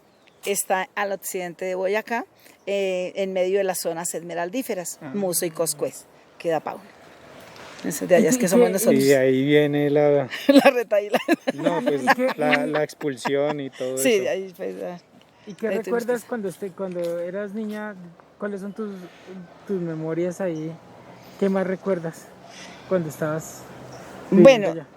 Está al occidente de Boyacá, en medio de las zonas esmeraldíferas, Muso y Coscuez, queda Pauna. De allá es que somos nosotros. Y de ahí viene la retaíla. No, pues la expulsión y todo sí, eso. de ahí pues. ¿Y qué recuerdas cuando eras niña? ¿Cuáles son tus memorias ahí? ¿Qué más recuerdas cuando estabas viviendo allá?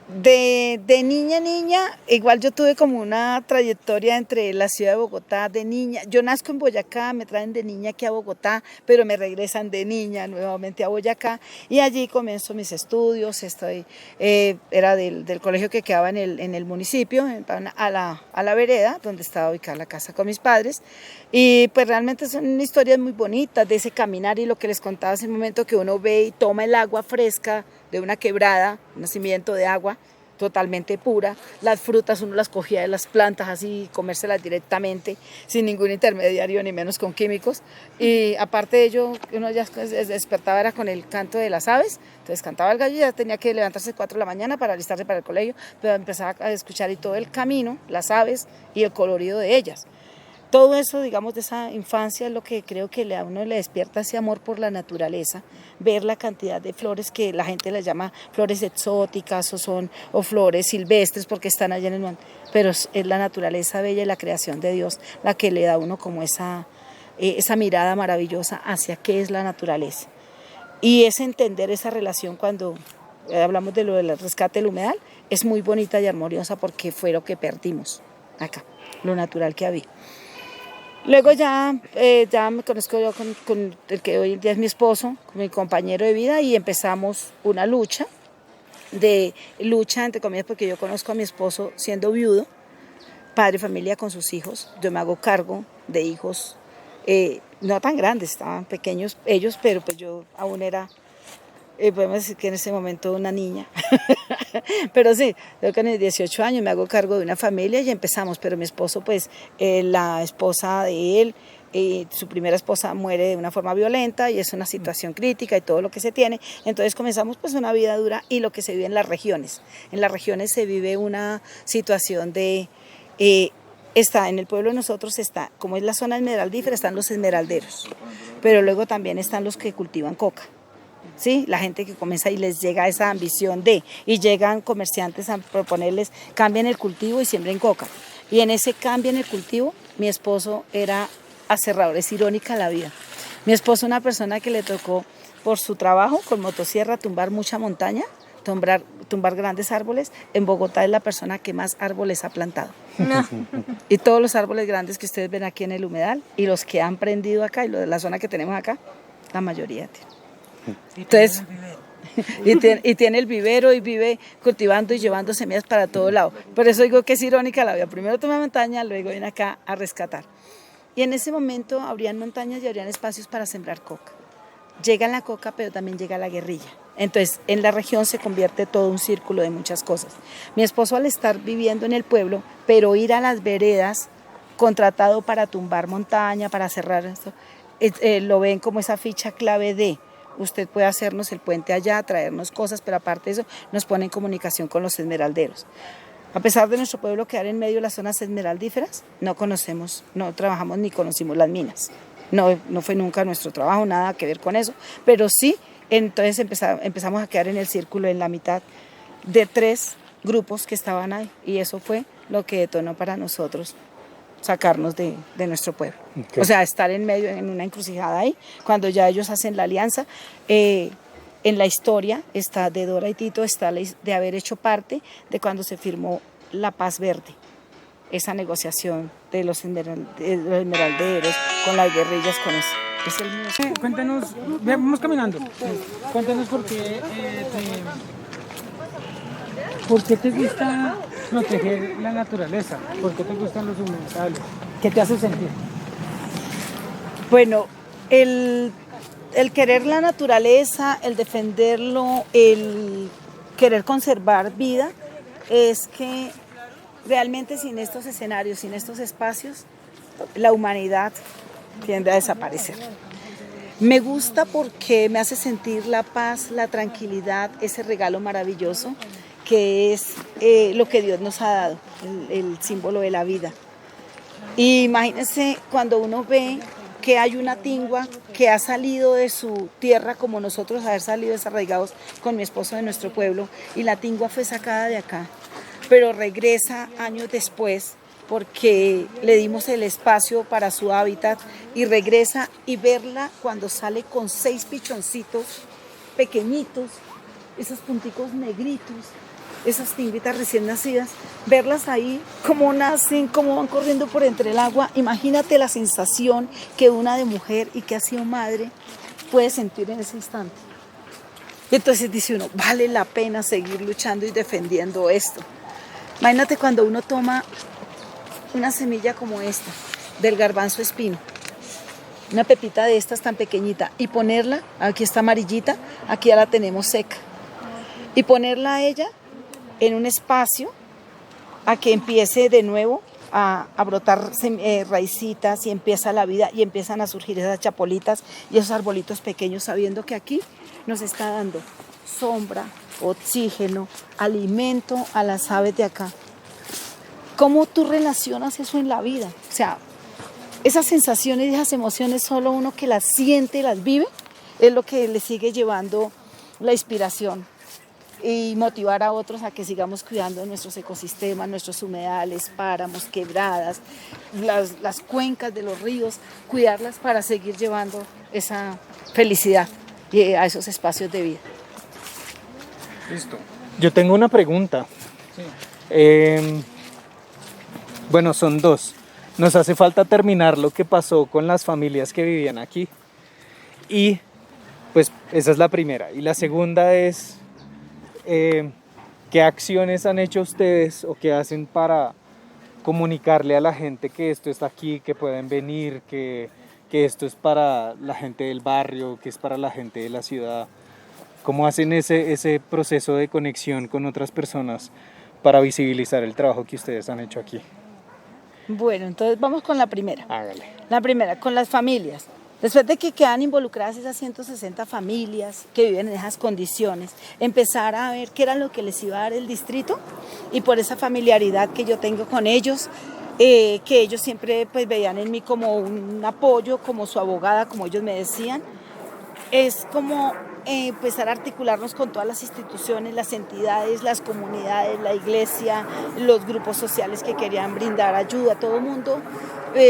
De niña, igual yo tuve como una trayectoria entre la ciudad de Bogotá de niña. Yo nazco en Boyacá, me traen de niña aquí a Bogotá, pero me regresan de niña nuevamente a Boyacá y allí comienzo mis estudios. Era del colegio que quedaba en el municipio, a la vereda, donde estaba ubicada la casa con mis padres. Y pues realmente son historias muy bonitas de ese caminar y lo que les contaba hace un momento, que uno ve y toma el agua fresca de una quebrada, un nacimiento de agua totalmente pura. Las frutas uno las cogía de las plantas así, comérselas directamente, sin ningún intermediario, ni menos con químicos. Y aparte de ello, uno ya despertaba era con el canto de las aves, entonces cantaba el gallo y ya tenía que levantarse 4 de la mañana para alistarse para el colegio, pero empezaba a escuchar y todo el camino, las aves y el colorido de ellas. Todo eso, digamos, de esa infancia es lo que creo que a uno le despierta ese amor por la naturaleza, ver la cantidad de flores que la gente les llama flores exóticas o flores silvestres porque están allá en el mundo, pero es la naturaleza bella y la creación de Dios la que le da a uno como esa mirada maravillosa hacia qué es la naturaleza. Y es entender esa relación cuando hablamos de lo del rescate del humedal, es muy bonita y armoniosa porque fue lo que perdimos acá, lo natural que había. Luego ya me conozco yo con el que hoy en día es mi esposo, con mi compañero de vida, y empezamos una lucha, entre comillas, porque yo conozco a mi esposo siendo viudo, padre de familia con sus hijos. Yo me hago cargo de hijos no tan grandes, estaban pequeños ellos, pero pues yo aún era, podemos decir que en ese momento una niña. Pero sí, yo con mis 18 años me hago cargo de una familia y empezamos, pero mi esposo, pues la esposa de él, su primera esposa muere de una forma violenta y es una situación crítica y todo lo que se tiene. Entonces comenzamos pues una vida dura y lo que se vive en las regiones. En las regiones se vive una situación de... está en el pueblo de nosotros, está, como es la zona esmeraldífera, están los esmeralderos, pero luego también están los que cultivan coca. ¿Sí? La gente que comienza y les llega esa ambición y llegan comerciantes a proponerles, cambien el cultivo y siembren coca. Y en ese cambio en el cultivo, mi esposo era aserrador, es irónica la vida. Mi esposo es una persona que le tocó por su trabajo con motosierra tumbar mucha montaña, tumbar grandes árboles. En Bogotá es la persona que más árboles ha plantado. No. Y todos los árboles grandes que ustedes ven aquí en el humedal y los que han prendido acá y los de la zona que tenemos acá, la mayoría tienen. Entonces, y tiene el vivero y vive cultivando y llevando semillas para todo lado. Por eso digo que es irónica la vida. Primero toma montaña, luego viene acá a rescatar. Y en ese momento habrían montañas y habrían espacios para sembrar coca. Llega la coca, pero también llega la guerrilla. Entonces, en la región se convierte todo un círculo de muchas cosas. Mi esposo, al estar viviendo en el pueblo, pero ir a las veredas, contratado para tumbar montaña, para cerrar esto, lo ven como esa ficha clave de... Usted puede hacernos el puente allá, traernos cosas, pero aparte de eso nos pone en comunicación con los esmeralderos. A pesar de nuestro pueblo quedar en medio de las zonas esmeraldíferas, no trabajamos ni conocimos las minas. No fue nunca nuestro trabajo, nada que ver con eso, pero sí, entonces empezamos a quedar en el círculo en la mitad de 3 grupos que estaban ahí, y eso fue lo que detonó para nosotros sacarnos de nuestro pueblo. Okay. O sea, estar en medio, en una encrucijada ahí, cuando ya ellos hacen la alianza. En la historia está de Dora y Tito, está de haber hecho parte de cuando se firmó la Paz Verde, esa negociación de los esmeralderos con las guerrillas, con eso. Es el mismo. Cuéntanos, vamos caminando, cuéntanos por qué te gusta proteger la naturaleza, por qué te gustan los humedales, ¿qué te hace sentir? Bueno, el querer la naturaleza, el defenderlo, el querer conservar vida, es que realmente sin estos escenarios, sin estos espacios, la humanidad tiende a desaparecer. Me gusta porque me hace sentir la paz, la tranquilidad, ese regalo maravilloso que es lo que Dios nos ha dado, el símbolo de la vida. Y imagínense cuando uno ve que hay una tingua que ha salido de su tierra, como nosotros haber salido desarraigados con mi esposo de nuestro pueblo, y la tingua fue sacada de acá, pero regresa años después porque le dimos el espacio para su hábitat, y regresa, y verla cuando sale con 6 pichoncitos pequeñitos, esos punticos negritos, esas tingüitas recién nacidas, verlas ahí, cómo nacen, cómo van corriendo por entre el agua. Imagínate la sensación que una de mujer y que ha sido madre puede sentir en ese instante. Y entonces dice uno, vale la pena seguir luchando y defendiendo esto. Imagínate cuando uno toma una semilla como esta, del garbanzo espino, una pepita de estas tan pequeñita, y ponerla, aquí está amarillita, aquí ya la tenemos seca, y ponerla a ella en un espacio a que empiece de nuevo a brotar raicitas, y empieza la vida y empiezan a surgir esas chapolitas y esos arbolitos pequeños, sabiendo que aquí nos está dando sombra, oxígeno, alimento a las aves de acá. ¿Cómo tú relacionas eso en la vida? O sea, esas sensaciones y esas emociones, solo uno que las siente y las vive, es lo que le sigue llevando la inspiración, y motivar a otros a que sigamos cuidando nuestros ecosistemas, nuestros humedales, páramos, quebradas, las cuencas de los ríos, cuidarlas para seguir llevando esa felicidad a esos espacios de vida. Listo. Yo tengo una pregunta. Sí. Bueno, son 2. nos hace falta terminar lo que pasó con las familias que vivían aquí. Y pues esa es la primera. Y la segunda es, ¿qué acciones han hecho ustedes o qué hacen para comunicarle a la gente que esto está aquí, que pueden venir, que esto es para la gente del barrio, que es para la gente de la ciudad? ¿Cómo hacen ese proceso de conexión con otras personas para visibilizar el trabajo que ustedes han hecho aquí? Bueno, entonces vamos con la primera. Hágale. La primera, con las familias. Después de que quedan involucradas esas 160 familias que viven en esas condiciones, empezar a ver qué era lo que les iba a dar el distrito, y por esa familiaridad que yo tengo con ellos, que ellos siempre pues veían en mí como un apoyo, como su abogada, como ellos me decían, es como empezar a articularnos con todas las instituciones, las entidades, las comunidades, la iglesia, los grupos sociales que querían brindar ayuda a todo el mundo,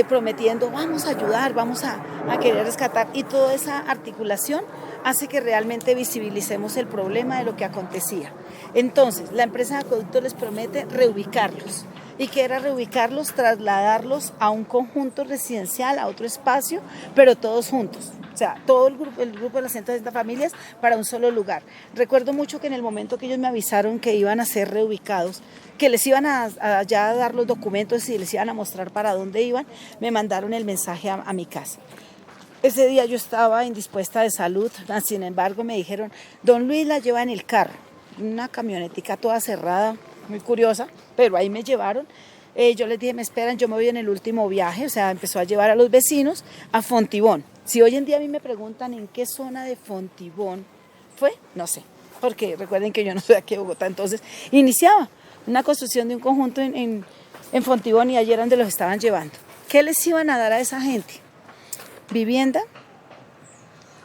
prometiendo vamos a ayudar, vamos a querer rescatar, y toda esa articulación hace que realmente visibilicemos el problema de lo que acontecía. Entonces, la empresa de acueducto les promete reubicarlos. ¿Y qué era reubicarlos? Trasladarlos a un conjunto residencial, a otro espacio, pero todos juntos. O sea, todo el grupo de las 160 familias para un solo lugar. Recuerdo mucho que en el momento que ellos me avisaron que iban a ser reubicados, que les iban a ya dar los documentos y les iban a mostrar para dónde iban, me mandaron el mensaje a mi casa. Ese día yo estaba indispuesta de salud, sin embargo me dijeron, don Luis la lleva en el carro, una camionetica toda cerrada, muy curiosa, pero ahí me llevaron. Yo les dije, me esperan, yo me voy en el último viaje, o sea, empezó a llevar a los vecinos a Fontibón. Si hoy en día a mí me preguntan en qué zona de Fontibón fue, no sé, porque recuerden que yo no soy aquí de Bogotá, entonces iniciaba una construcción de un conjunto en Fontibón, y ayer donde los estaban llevando. ¿Qué les iban a dar a esa gente? Vivienda,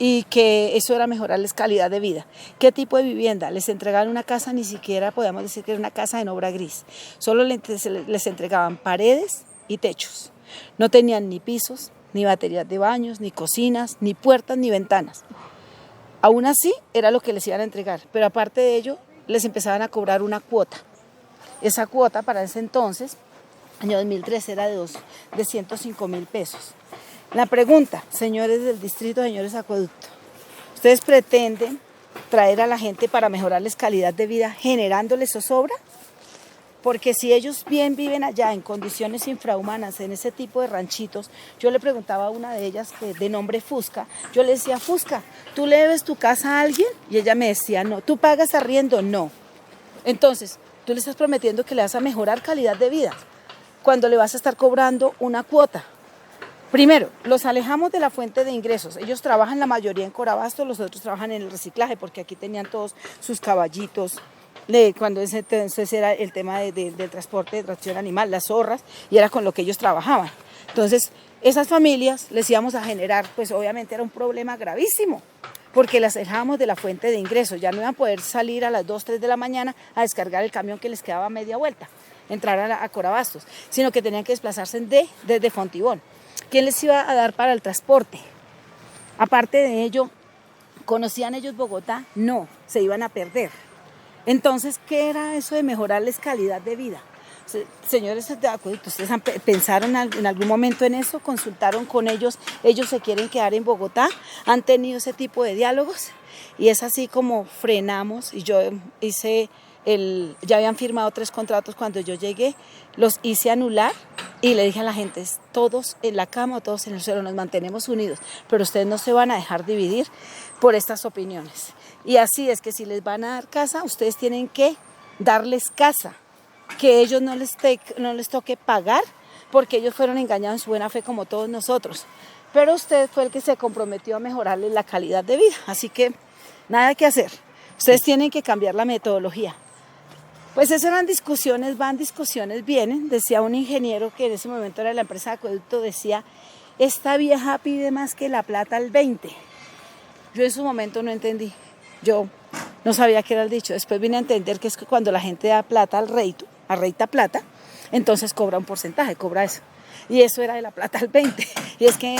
y que eso era mejorarles calidad de vida. ¿Qué tipo de vivienda? Les entregaban una casa, ni siquiera podíamos decir que era una casa en obra gris. Solo les entregaban paredes y techos. No tenían ni pisos, ni baterías de baños, ni cocinas, ni puertas, ni ventanas. Aún así, era lo que les iban a entregar, pero aparte de ello, les empezaban a cobrar una cuota. Esa cuota para ese entonces, año 2013, era de 105.000 pesos. La pregunta, señores del distrito, señores acueducto, ¿ustedes pretenden traer a la gente para mejorarles calidad de vida generándoles zozobra? Porque si ellos bien viven allá en condiciones infrahumanas, en ese tipo de ranchitos, yo le preguntaba a una de ellas, de nombre Fusca, yo le decía, Fusca, ¿tú le debes tu casa a alguien? Y ella me decía, no. ¿Tú pagas arriendo? No. Entonces, tú le estás prometiendo que le vas a mejorar calidad de vida cuando le vas a estar cobrando una cuota. Primero, los alejamos de la fuente de ingresos. Ellos trabajan la mayoría en Corabastos, los otros trabajan en el reciclaje, porque aquí tenían todos sus caballitos, cuando ese era el tema del transporte de tracción animal, las zorras, y era con lo que ellos trabajaban. Entonces, esas familias les íbamos a generar, pues obviamente era un problema gravísimo, porque las alejamos de la fuente de ingresos. Ya no iban a poder salir a las 2, 3 de la mañana a descargar el camión que les quedaba a media vuelta, entrar a Corabastos, sino que tenían que desplazarse desde Fontibón. ¿Quién les iba a dar para el transporte? Aparte de ello, ¿conocían ellos Bogotá? No, se iban a perder. Entonces, ¿qué era eso de mejorarles calidad de vida? Señores de acueducto, ¿ustedes pensaron en algún momento en eso? ¿Consultaron con ellos? ¿Ellos se quieren quedar en Bogotá? ¿Han tenido ese tipo de diálogos? Y es así como frenamos, y yo hice... ya habían firmado 3 contratos cuando yo llegué, los hice anular y le dije a la gente, todos en la cama o todos en el suelo, nos mantenemos unidos, pero ustedes no se van a dejar dividir por estas opiniones. Y así es que si les van a dar casa, ustedes tienen que darles casa, que ellos no les toque pagar, porque ellos fueron engañados en su buena fe como todos nosotros. Pero usted fue el que se comprometió a mejorarles la calidad de vida, así que nada que hacer. Ustedes tienen que cambiar la metodología. Pues esas eran discusiones, van, discusiones vienen. Decía un ingeniero que en ese momento era de la empresa de acueducto, decía, esta vieja pide más que la plata al 20. Yo en su momento no entendí, yo no sabía qué era el dicho. Después vine a entender que es que cuando la gente da plata al reita plata, entonces cobra un porcentaje, cobra eso. Y eso era de la plata al 20. Y es que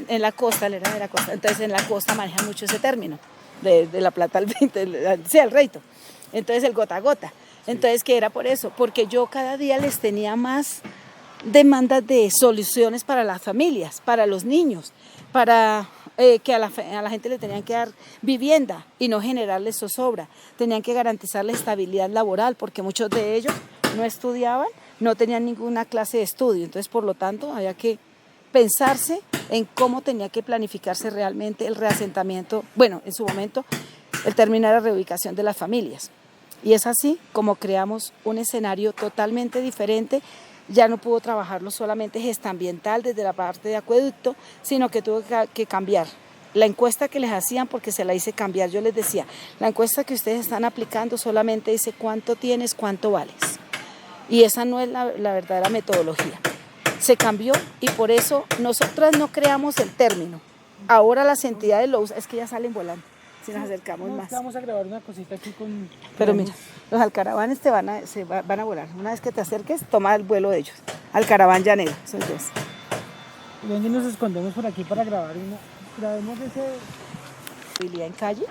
en la costa, él era de la costa, entonces en la costa manejan mucho ese término, de la plata al 20, sí, el reito. Entonces el gota a gota. Entonces, ¿qué era por eso? Porque yo cada día les tenía más demandas de soluciones para las familias, para los niños, para que a la gente le tenían que dar vivienda y no generarles zozobra. Tenían que garantizarles estabilidad laboral porque muchos de ellos no estudiaban, no tenían ninguna clase de estudio. Entonces, por lo tanto, había que pensarse en cómo tenía que planificarse realmente el reasentamiento, bueno, en su momento, el terminar la reubicación de las familias. Y es así como creamos un escenario totalmente diferente. Ya no pudo trabajarlo solamente gestambiental desde la parte de acueducto, sino que tuvo que cambiar la encuesta que les hacían, porque se la hice cambiar. Yo les decía, la encuesta que ustedes están aplicando solamente dice cuánto tienes, cuánto vales. Y esa no es la verdadera metodología. Se cambió y por eso nosotras no creamos el término. Ahora las entidades lo usan, es que ya salen volando. Si nos acercamos más. Vamos a grabar una cosita aquí con... Pero mira, los alcaravanes van a volar. Una vez que te acerques, toma el vuelo de ellos. Alcaraván llanero, son dos. ¿Dónde nos escondemos por aquí para grabar una? Grabemos ese... Habilidad en calle.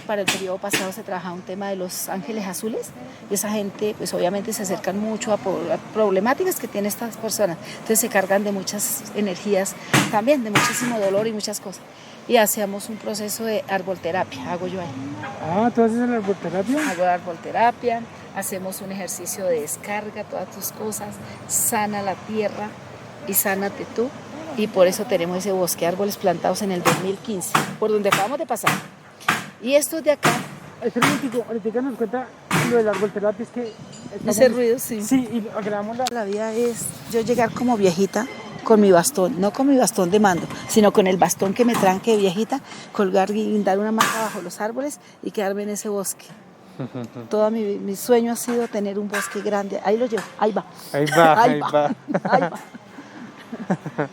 Para el periodo pasado se trabajaba un tema de los ángeles azules y esa gente pues obviamente se acercan mucho a problemáticas que tienen estas personas. Entonces se cargan de muchas energías también, de muchísimo dolor y muchas cosas. Y hacíamos un proceso de arbolterapia, hago yo ahí. Ah, ¿tú haces la arbolterapia? Hago arbolterapia, hacemos un ejercicio de descarga, todas tus cosas, sana la tierra y sánate tú. Y por eso tenemos ese bosque de árboles plantados en el 2015, por donde acabamos de pasar. Y estos de acá... Espera un momentico, ahorita nos cuenta lo de la arbolterapia, es que... Ese ruido, sí. Sí, y grabamos La vida es yo llegar como viejita con mi bastón, no con mi bastón de mando, sino con el bastón que me tranque de viejita, colgar y dar una mata bajo los árboles y quedarme en ese bosque. Todo mi sueño ha sido tener un bosque grande. Ahí lo llevo, ahí va. Ahí va, ahí va. Ahí va.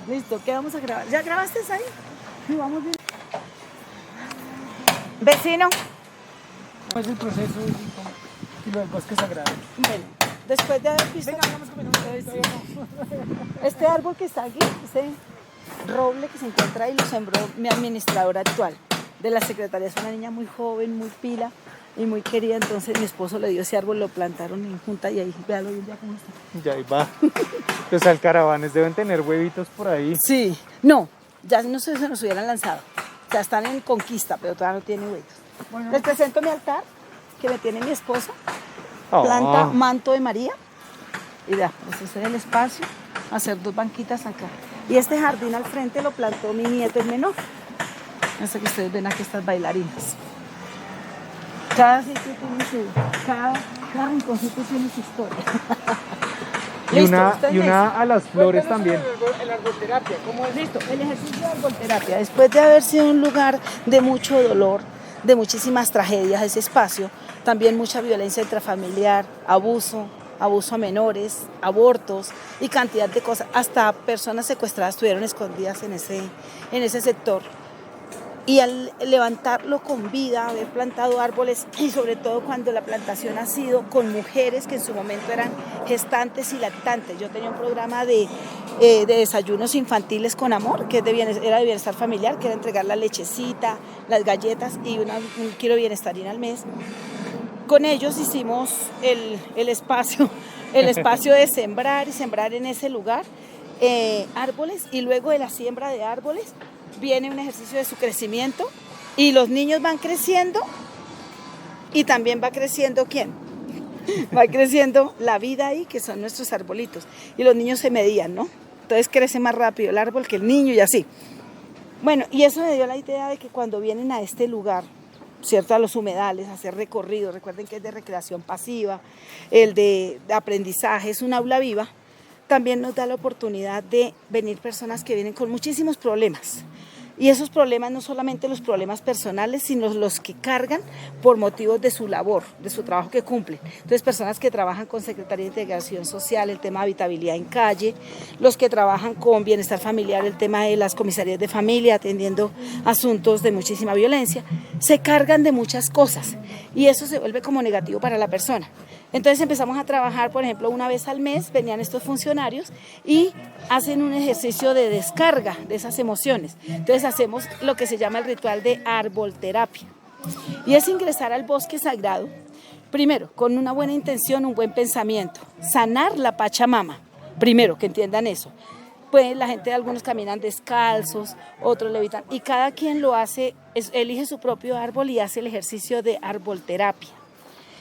Listo, ¿qué vamos a grabar? ¿Ya grabaste ahí? Sí, vamos bien. Vecino. ¿Cuál es el proceso y lo del bosque sagrado? Bueno, después de haber visto... Venga, vamos comiendo. Este árbol que está aquí, ese roble que se encuentra ahí, lo sembró mi administradora actual de la secretaría. Es una niña muy joven, muy pila y muy querida. Entonces mi esposo le dio ese árbol, lo plantaron en junta y ahí, véalo hoy en día cómo está. Ya ahí va. Los alcaravanes deben tener huevitos por ahí. Sí, no, ya no se nos hubieran lanzado. Ya están en conquista, pero todavía no tienen huevitos. Bueno. Les presento mi altar, que me tiene mi esposo. Planta manto de María. Y ya, pues ese es el espacio, hacer 2 banquitas acá. Y este jardín al frente lo plantó mi nieto el menor. Eso que ustedes ven aquí, estas bailarinas. Cada sitio tiene cada rinconcito tiene su historia. Y una a las flores también. El arbolterapia, ¿cómo es? Listo, el ejercicio de arbolterapia. Después de haber sido un lugar de mucho dolor, de muchísimas tragedias, ese espacio, también mucha violencia intrafamiliar, abuso a menores, abortos y cantidad de cosas. Hasta personas secuestradas estuvieron escondidas en ese sector. Y al levantarlo con vida, haber plantado árboles y sobre todo cuando la plantación ha sido con mujeres que en su momento eran gestantes y lactantes. Yo tenía un programa de desayunos infantiles con amor, que era de bienestar familiar, que era entregar la lechecita, las galletas y un kilo de bienestarina al mes. Con ellos hicimos el espacio de sembrar y sembrar en ese lugar árboles, y luego de la siembra de árboles viene un ejercicio de su crecimiento y los niños van creciendo y también va creciendo ¿quién? Va creciendo la vida ahí, que son nuestros arbolitos, y los niños se medían, ¿no? Entonces crece más rápido el árbol que el niño y así. Bueno, y eso me dio la idea de que cuando vienen a este lugar, ¿cierto?, a los humedales, a hacer recorridos, recuerden que es de recreación pasiva, el de aprendizaje, es un aula viva, también nos da la oportunidad de venir personas que vienen con muchísimos problemas. Y esos problemas no solamente los problemas personales, sino los que cargan por motivos de su labor, de su trabajo que cumplen. Entonces, personas que trabajan con Secretaría de Integración Social, el tema de habitabilidad en calle, los que trabajan con bienestar familiar, el tema de las comisarías de familia, atendiendo asuntos de muchísima violencia, se cargan de muchas cosas y eso se vuelve como negativo para la persona. Entonces empezamos a trabajar, por ejemplo, una vez al mes venían estos funcionarios y hacen un ejercicio de descarga de esas emociones. Entonces hacemos lo que se llama el ritual de arbolterapia. Y es ingresar al bosque sagrado, primero, con una buena intención, un buen pensamiento, sanar la Pachamama. Primero, que entiendan eso. Pues la gente, algunos caminan descalzos, otros levitan, y cada quien lo hace, elige su propio árbol y hace el ejercicio de arbolterapia.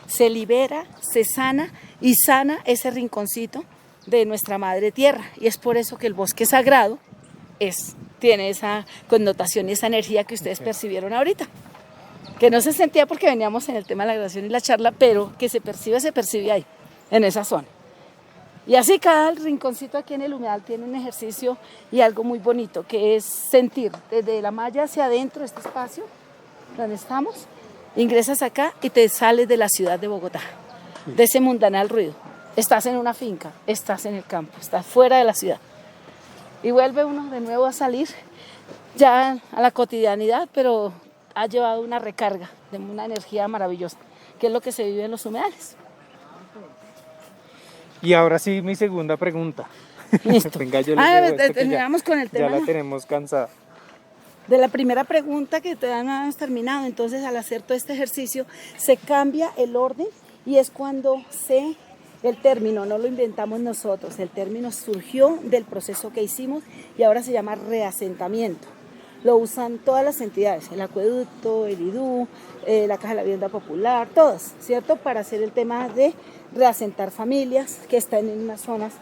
Se libera, se sana y sana ese rinconcito de nuestra madre tierra, y es por eso que el bosque sagrado tiene esa connotación y esa energía que ustedes percibieron ahorita, que no se sentía porque veníamos en el tema de la grabación y la charla, pero que se percibe ahí, en esa zona. Y así cada rinconcito aquí en el humedal tiene un ejercicio y algo muy bonito, que es sentir desde la malla hacia adentro, este espacio donde estamos, ingresas acá y te sales de la ciudad de Bogotá, de ese mundanal ruido. Estás en una finca, estás en el campo, estás fuera de la ciudad. Y vuelve uno de nuevo a salir ya a la cotidianidad, pero ha llevado una recarga de una energía maravillosa, que es lo que se vive en los humedales. Y ahora sí, mi segunda pregunta. Listo. Venga, yo les terminamos con el tema. Ya la tenemos cansada. De la primera pregunta que todavía no hemos terminado, entonces al hacer todo este ejercicio se cambia el orden y es cuando el término, no lo inventamos nosotros, el término surgió del proceso que hicimos y ahora se llama reasentamiento. Lo usan todas las entidades, el acueducto, el IDU, la Caja de la Vivienda Popular, todas, ¿cierto? Para hacer el tema de reasentar familias que están en unas zonas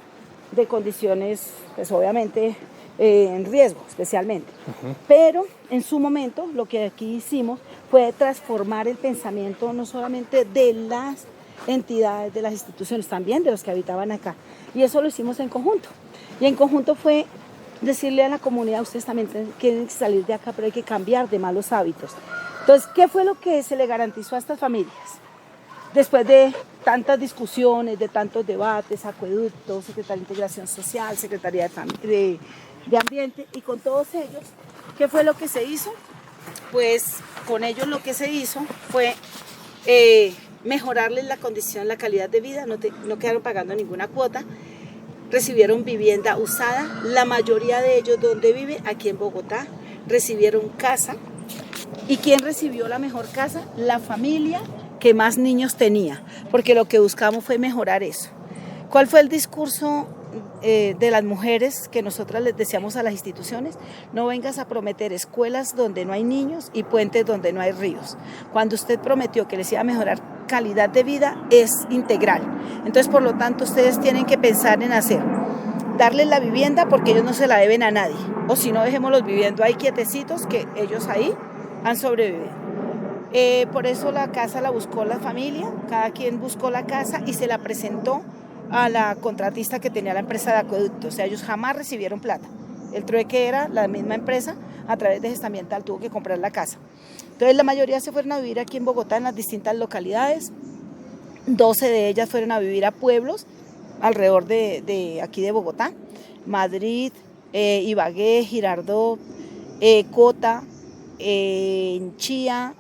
de condiciones, pues obviamente en riesgo especialmente. Pero en su momento lo que aquí hicimos fue transformar el pensamiento no solamente de las entidades, de las instituciones, también de los que habitaban acá. Y eso lo hicimos en conjunto. Y en conjunto fue decirle a la comunidad, ustedes también quieren salir de acá, pero hay que cambiar de malos hábitos. Entonces, ¿qué fue lo que se le garantizó a estas familias? Después de tantas discusiones, de tantos debates, acueductos, Secretaría de Integración Social, Secretaría de Ambiente, y con todos ellos, ¿qué fue lo que se hizo? Pues con ellos lo que se hizo fue mejorarles la condición, la calidad de vida, no quedaron pagando ninguna cuota, recibieron vivienda usada, la mayoría de ellos donde vive, aquí en Bogotá, recibieron casa. ¿Y quién recibió la mejor casa? La familia que más niños tenía, porque lo que buscamos fue mejorar eso. ¿Cuál fue el discurso de las mujeres que nosotras les decíamos a las instituciones? No vengas a prometer escuelas donde no hay niños y puentes donde no hay ríos. Cuando usted prometió que les iba a mejorar calidad de vida, es integral. Entonces, por lo tanto, ustedes tienen que pensar en darles la vivienda porque ellos no se la deben a nadie. O si no, dejémoslos viviendo ahí quietecitos, que ellos ahí han sobrevivido. Por eso la casa la buscó la familia, cada quien buscó la casa y se la presentó a la contratista que tenía la empresa de acueducto. O sea, ellos jamás recibieron plata. El trueque era la misma empresa, a través de Gesta Ambiental tuvo que comprar la casa. Entonces la mayoría se fueron a vivir aquí en Bogotá, en las distintas localidades. 12 de ellas fueron a vivir a pueblos alrededor de aquí de Bogotá. Madrid, Ibagué, Girardot, Cota, Chía,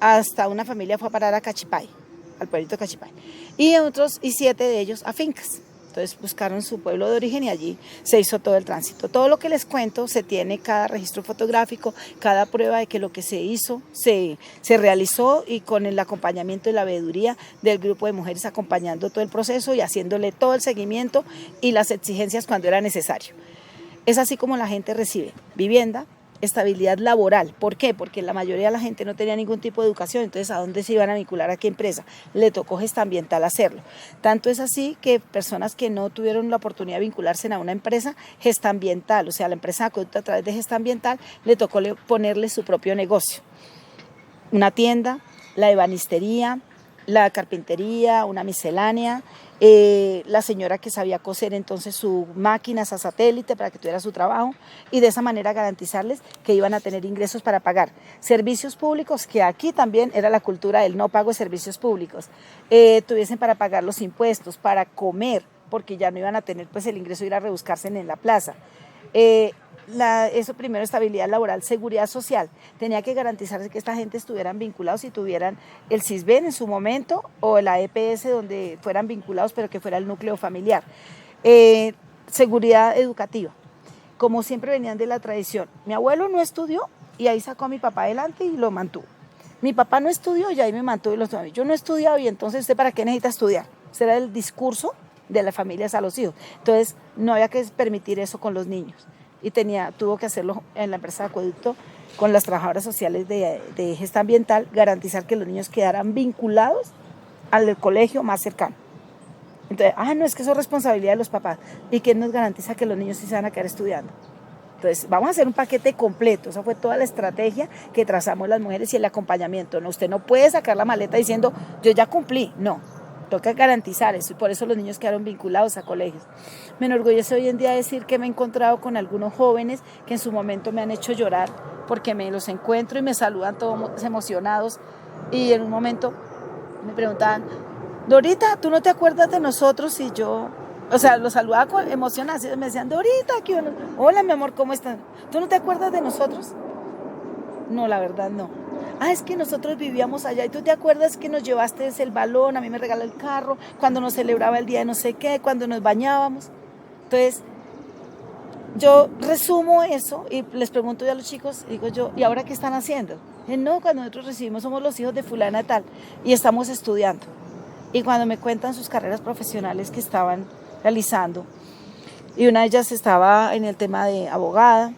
hasta una familia fue a parar a Cachipay, al pueblito de Cachipay, y 7 de ellos a fincas. Entonces buscaron su pueblo de origen y allí se hizo todo el tránsito. Todo lo que les cuento se tiene cada registro fotográfico, cada prueba de que lo que se hizo se realizó, y con el acompañamiento y la veeduría del grupo de mujeres acompañando todo el proceso y haciéndole todo el seguimiento y las exigencias cuando era necesario. Es así como la gente recibe vivienda, estabilidad laboral. ¿Por qué? Porque la mayoría de la gente no tenía ningún tipo de educación, entonces ¿a dónde se iban a vincular? ¿A qué empresa? Le tocó Gesta Ambiental hacerlo. Tanto es así que personas que no tuvieron la oportunidad de vincularse a una empresa, Gesta Ambiental, o sea, la empresa de acueducto a través de Gesta Ambiental, le tocó ponerle su propio negocio. Una tienda, la ebanistería, la carpintería, una miscelánea, la señora que sabía coser entonces sus máquinas a satélite para que tuviera su trabajo, y de esa manera garantizarles que iban a tener ingresos para pagar servicios públicos, que aquí también era la cultura del no pago de servicios públicos, tuviesen para pagar los impuestos, para comer, porque ya no iban a tener pues el ingreso de ir a rebuscarse en la plaza. Eso primero, estabilidad laboral, seguridad social. Tenía que garantizarse que esta gente estuvieran vinculados y tuvieran el CISBEN en su momento o la EPS donde fueran vinculados, pero que fuera el núcleo familiar. Seguridad educativa, como siempre venían de la tradición. Mi abuelo no estudió y ahí sacó a mi papá adelante y lo mantuvo. Mi papá no estudió y ahí me mantuvo y lo mantuvo. Yo no he estudiado y entonces ¿usted para qué necesita estudiar? Ese era el discurso de las familias a los hijos. Entonces no había que permitir eso con los niños. Y tuvo que hacerlo en la empresa de acueducto con las trabajadoras sociales de gestión ambiental, garantizar que los niños quedaran vinculados al colegio más cercano. Entonces, no, es que eso es responsabilidad de los papás. ¿Y quién nos garantiza que los niños sí se van a quedar estudiando? Entonces, vamos a hacer un paquete completo. Esa fue toda la estrategia que trazamos las mujeres y el acompañamiento. No, usted no puede sacar la maleta diciendo, yo ya cumplí. No, toca garantizar eso. Y por eso los niños quedaron vinculados a colegios. Me enorgullece hoy en día decir que me he encontrado con algunos jóvenes que en su momento me han hecho llorar porque me los encuentro y me saludan todos emocionados. Y en un momento me preguntaban, Dorita, ¿tú no te acuerdas de nosotros? Y yo, los saludaba emocionados, me decían, Dorita, hola mi amor, ¿cómo estás? ¿Tú no te acuerdas de nosotros? No, la verdad no. Es que nosotros vivíamos allá y tú te acuerdas que nos llevaste el balón, a mí me regaló el carro, cuando nos celebraba el día de no sé qué, cuando nos bañábamos. Entonces, yo resumo eso y les pregunto yo a los chicos, digo yo, ¿y ahora qué están haciendo? No, cuando nosotros recibimos somos los hijos de fulana tal y estamos estudiando. Y cuando me cuentan sus carreras profesionales que estaban realizando, y una de ellas estaba en el tema de abogada,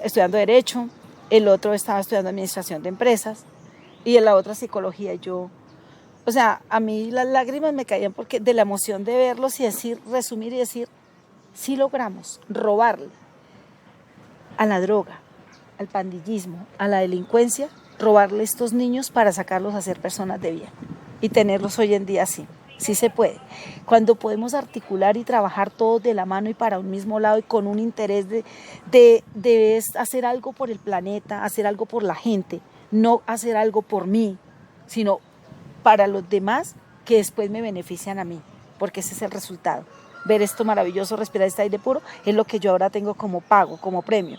estudiando Derecho, el otro estaba estudiando Administración de Empresas, y la otra Psicología. A mí las lágrimas me caían porque de la emoción de verlos y resumir y decir, sí logramos robarle a la droga, al pandillismo, a la delincuencia, robarle a estos niños para sacarlos a ser personas de bien. Y tenerlos hoy en día así, sí se puede. Cuando podemos articular y trabajar todos de la mano y para un mismo lado y con un interés de hacer algo por el planeta, hacer algo por la gente, no hacer algo por mí, sino para los demás que después me benefician a mí, porque ese es el resultado. Ver esto maravilloso, respirar este aire puro, es lo que yo ahora tengo como pago, como premio.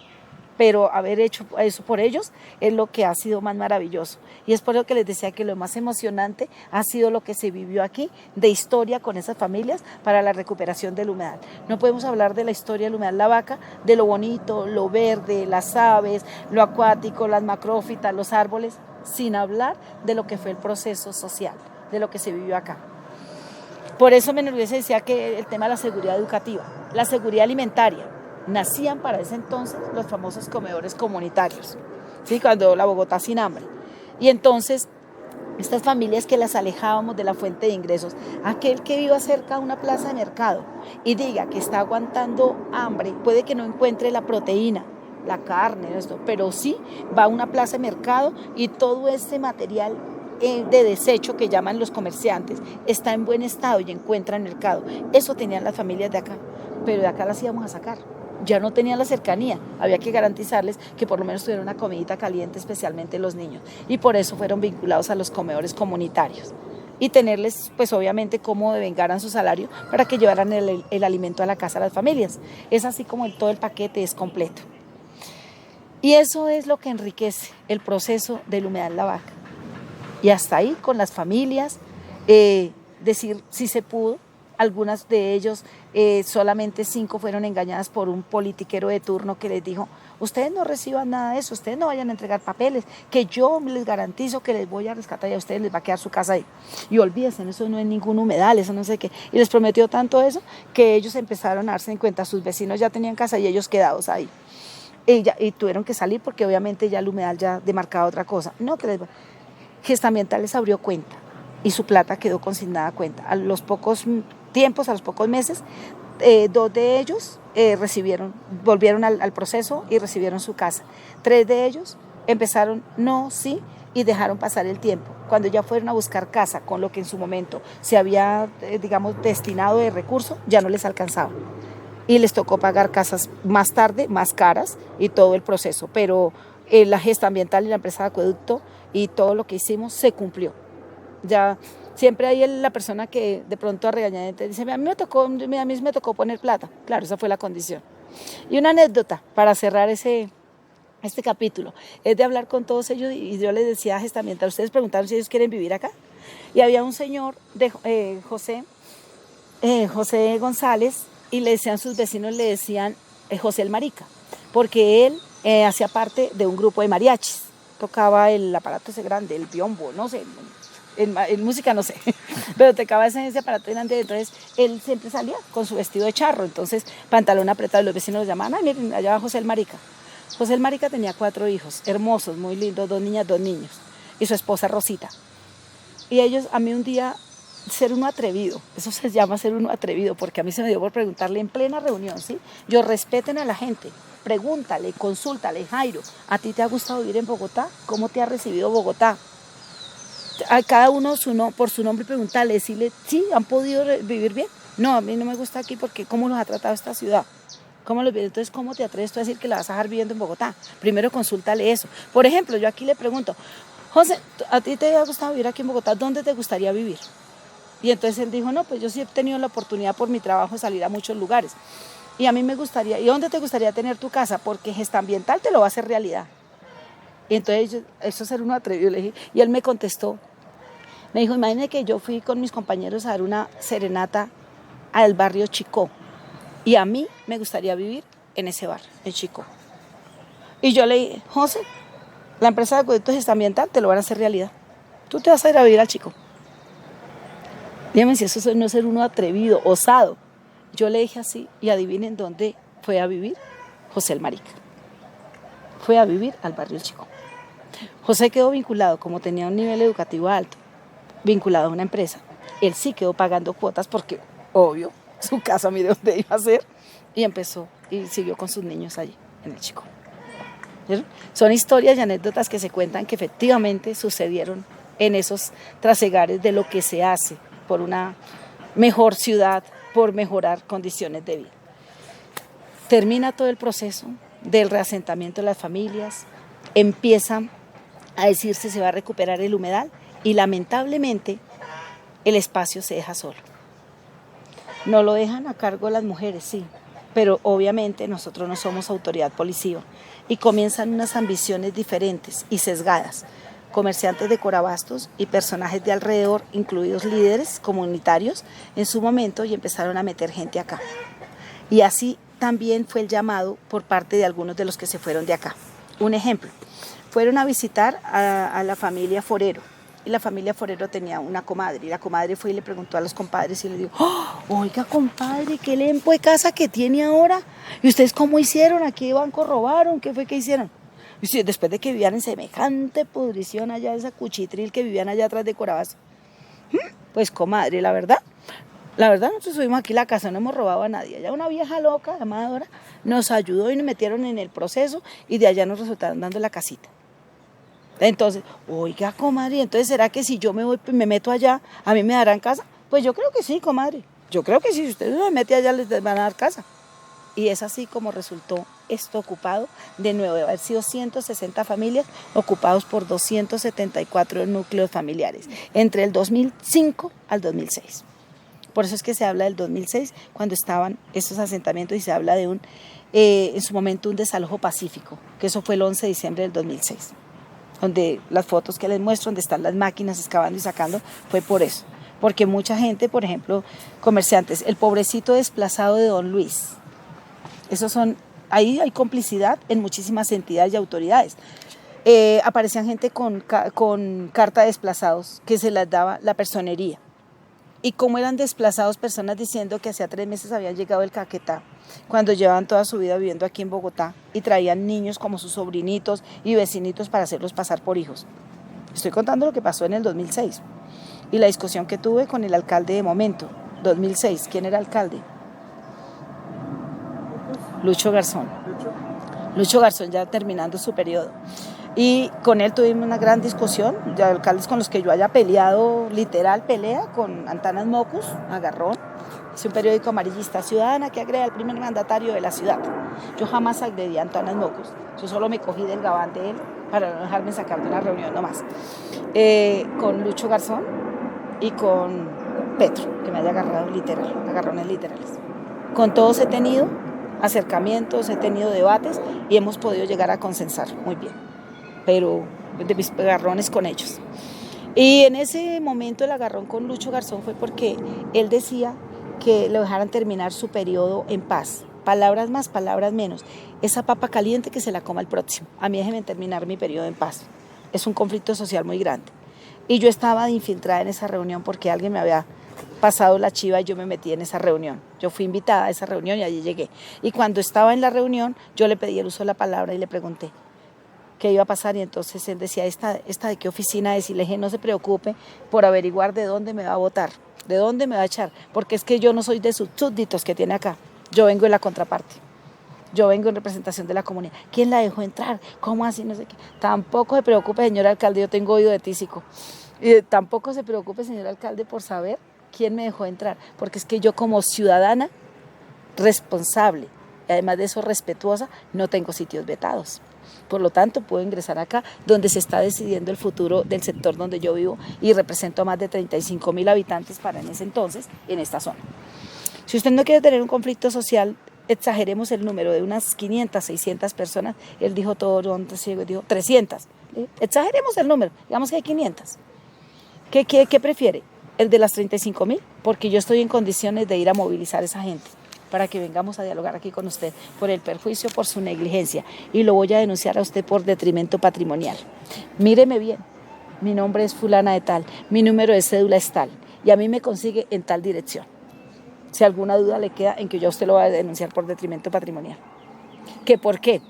Pero haber hecho eso por ellos es lo que ha sido más maravilloso. Y es por eso que les decía que lo más emocionante ha sido lo que se vivió aquí de historia con esas familias para la recuperación del humedal. No podemos hablar de la historia del humedal La Vaca, de lo bonito, lo verde, las aves, lo acuático, las macrófitas, los árboles, sin hablar de lo que fue el proceso social, de lo que se vivió acá. Por eso me enorgullece decía que el tema de la seguridad educativa, la seguridad alimentaria, nacían para ese entonces los famosos comedores comunitarios, ¿sí? Cuando la Bogotá sin hambre. Y entonces, estas familias que las alejábamos de la fuente de ingresos, aquel que viva cerca de una plaza de mercado y diga que está aguantando hambre, puede que no encuentre la proteína, la carne, esto, pero sí va a una plaza de mercado y todo ese material de desecho que llaman los comerciantes está en buen estado y encuentra en el mercado. Eso tenían las familias de acá, pero de acá las íbamos a sacar. Ya no tenían la cercanía, había que garantizarles que por lo menos tuvieran una comidita caliente, especialmente los niños, y por eso fueron vinculados a los comedores comunitarios y tenerles pues obviamente cómo devengaran su salario para que llevaran el alimento a la casa a las familias. Es así como todo el paquete es completo. Y eso es lo que enriquece el proceso del humedal La Vaca. Y hasta ahí con las familias, decir si se pudo. Algunas de ellos, solamente 5 fueron engañadas por un politiquero de turno que les dijo, ustedes no reciban nada de eso, ustedes no vayan a entregar papeles, que yo les garantizo que les voy a rescatar y a ustedes les va a quedar su casa ahí. Y olvídense, eso no es ningún humedal, eso no sé qué. Y les prometió tanto eso que ellos empezaron a darse en cuenta, sus vecinos ya tenían casa y ellos quedados ahí. Y tuvieron que salir porque obviamente ya el humedal ya demarcaba otra cosa. No, que Gestión Ambiental les abrió cuenta y su plata quedó consignada a cuenta. A los pocos tiempos, a los pocos meses, 2 de ellos volvieron al proceso y recibieron su casa. 3 de ellos empezaron sí y dejaron pasar el tiempo. Cuando ya fueron a buscar casa con lo que en su momento se había, destinado de recursos, ya no les alcanzaba. Y les tocó pagar casas más tarde, más caras y todo el proceso. Pero la Gestión Ambiental y la empresa de acueducto y todo lo que hicimos se cumplió. Ya siempre hay la persona que de pronto a regañadientes dice, a mí me tocó poner plata. Claro, esa fue la condición. Y una anécdota para cerrar este capítulo es de hablar con todos ellos y yo les decía a Gestión Ambiental, ustedes preguntaron si ellos quieren vivir acá. Y había un señor de José González y le decían sus vecinos, le decían José el Marica, porque él hacía parte de un grupo de mariachis, tocaba el aparato ese grande, el biombo, no sé, en música no sé, pero tocaba ese aparato grande. Entonces él siempre salía con su vestido de charro, entonces pantalón apretado, y los vecinos lo llamaban, ay miren, allá va José el Marica. José el Marica tenía 4 hijos, hermosos, muy lindos, 2 niñas, 2 niños, y su esposa Rosita. Y ellos, a mí un día, ser uno atrevido, eso se llama ser uno atrevido, porque a mí se me dio por preguntarle en plena reunión, ¿sí? Yo respeten a la gente, pregúntale, consúltale, Jairo, ¿a ti te ha gustado vivir en Bogotá? ¿Cómo te ha recibido Bogotá? A cada uno por su nombre preguntarle, decirle, ¿sí? ¿Han podido vivir bien? No, a mí no me gusta aquí porque ¿cómo los ha tratado esta ciudad? ¿Cómo los vive? Entonces, ¿cómo te atreves tú a decir que la vas a dejar viviendo en Bogotá? Primero consúltale eso. Por ejemplo, yo aquí le pregunto, José, ¿a ti te ha gustado vivir aquí en Bogotá? ¿Dónde te gustaría vivir? Y entonces él dijo, no, pues yo sí he tenido la oportunidad por mi trabajo de salir a muchos lugares. Y a mí me gustaría, ¿y dónde te gustaría tener tu casa? Porque Gestambiental te lo va a hacer realidad. Y entonces eso es ser uno atrevido, le dije, y él me contestó, me dijo, imagínate que yo fui con mis compañeros a dar una serenata al barrio Chicó, y a mí me gustaría vivir en ese barrio, en Chicó. Y yo le dije, José, la empresa de acueductos Gestambiental te lo van a hacer realidad. Tú te vas a ir a vivir al Chicó. Dígame si eso no es ser uno atrevido, osado. Yo le dije así, y adivinen dónde fue a vivir José el Marica. Fue a vivir al barrio El Chicó. José quedó vinculado, como tenía un nivel educativo alto, vinculado a una empresa. Él sí quedó pagando cuotas porque, obvio, su casa, mire dónde iba a ser, y empezó y siguió con sus niños allí, en El Chicó. ¿Vieron? Son historias y anécdotas que se cuentan que efectivamente sucedieron en esos trasegares de lo que se hace por una mejor ciudad, por mejorar condiciones de vida. Termina todo el proceso del reasentamiento de las familias, empieza a decirse se va a recuperar el humedal y lamentablemente el espacio se deja solo. No lo dejan a cargo las mujeres, sí, pero obviamente nosotros no somos autoridad policiva y comienzan unas ambiciones diferentes y sesgadas. Comerciantes de Corabastos y personajes de alrededor, incluidos líderes comunitarios en su momento, y empezaron a meter gente acá. Y así también fue el llamado por parte de algunos de los que se fueron de acá. Un ejemplo, fueron a visitar a la familia Forero, y la familia Forero tenía una comadre, y la comadre fue y le preguntó a los compadres y le dijo, oh, oiga compadre, ¿qué lempo de casa que tiene ahora? ¿Y ustedes cómo hicieron? ¿A qué banco robaron? ¿Qué fue que hicieron? Y después de que vivían en semejante pudrición allá, esa cuchitril que vivían allá atrás de Corabastos. Pues comadre, la verdad, nosotros subimos aquí la casa, no hemos robado a nadie. Allá una vieja loca llamada Dora nos ayudó y nos metieron en el proceso y de allá nos resultaron dando la casita. Entonces, oiga comadre, entonces ¿será que si yo me meto allá, a mí me darán casa? Pues yo creo que sí, comadre. Yo creo que sí, si usted se mete allá les van a dar casa. Y es así como resultó esto ocupado, de nuevo, de haber sido 160 familias ocupados por 274 núcleos familiares, entre el 2005 al 2006. Por eso es que se habla del 2006, cuando estaban estos asentamientos, y se habla de en su momento un desalojo pacífico, que eso fue el 11 de diciembre del 2006, donde las fotos que les muestro, donde están las máquinas excavando y sacando, fue por eso. Porque mucha gente, por ejemplo, comerciantes, el pobrecito desplazado de Don Luis, ahí hay complicidad en muchísimas entidades y autoridades. Aparecían gente con carta de desplazados que se las daba la personería. Y cómo eran desplazados personas diciendo que hacía 3 meses habían llegado del Caquetá, cuando llevaban toda su vida viviendo aquí en Bogotá y traían niños como sus sobrinitos y vecinitos para hacerlos pasar por hijos. Estoy contando lo que pasó en el 2006 y la discusión que tuve con el alcalde de momento, 2006. ¿Quién era alcalde? Lucho Garzón. Lucho Garzón, ya terminando su periodo. Y con él tuvimos una gran discusión, de alcaldes con los que yo haya peleado, literal pelea, con Antanas Mocus, Agarrón. Es un periódico amarillista ciudadana que agrega al primer mandatario de la ciudad. Yo jamás agredí a Antanas Mocus, yo solo me cogí del gabán de él para no dejarme sacar de una reunión nomás. Con Lucho Garzón y con Petro, que me haya agarrado literal, agarrones literales. Con todos he tenido acercamientos, he tenido debates y hemos podido llegar a consensar muy bien, pero de mis agarrones con ellos. Y en ese momento el agarrón con Lucho Garzón fue porque él decía que lo dejaran terminar su periodo en paz. Palabras más, palabras menos. Esa papa caliente que se la coma el próximo. A mí déjenme terminar mi periodo en paz. Es un conflicto social muy grande. Y yo estaba infiltrada en esa reunión porque alguien me había pasado la chiva y yo me metí en esa reunión. Yo fui invitada a esa reunión y allí llegué. Y cuando estaba en la reunión, yo le pedí el uso de la palabra y le pregunté qué iba a pasar. Y entonces él decía, ¿esta de qué oficina es? Y le dije, no se preocupe por averiguar de dónde me va a votar, de dónde me va a echar, porque es que yo no soy de sus súbditos que tiene acá. Yo vengo en la contraparte. Yo vengo en representación de la comunidad. ¿Quién la dejó entrar? ¿Cómo así? No sé qué. Tampoco se preocupe, señor alcalde, yo tengo oído de tísico. Y tampoco se preocupe, señor alcalde, por saber quién me dejó entrar, porque es que yo como ciudadana responsable, y además de eso respetuosa, no tengo sitios vetados. Por lo tanto, puedo ingresar acá donde se está decidiendo el futuro del sector donde yo vivo y represento a más de 35.000 habitantes para en ese entonces en esta zona. Si usted no quiere tener un conflicto social, exageremos el número de unas 500, 600 personas. Él dijo todo, dijo 300. Exageremos el número, digamos que hay 500. ¿Qué prefiere? El de las 35.000, porque yo estoy en condiciones de ir a movilizar a esa gente para que vengamos a dialogar aquí con usted por el perjuicio, por su negligencia, y lo voy a denunciar a usted por detrimento patrimonial. Míreme bien, mi nombre es fulana de tal, mi número de cédula es tal, y a mí me consigue en tal dirección. Si alguna duda le queda en que yo a usted lo voy a denunciar por detrimento patrimonial. ¿Que por qué?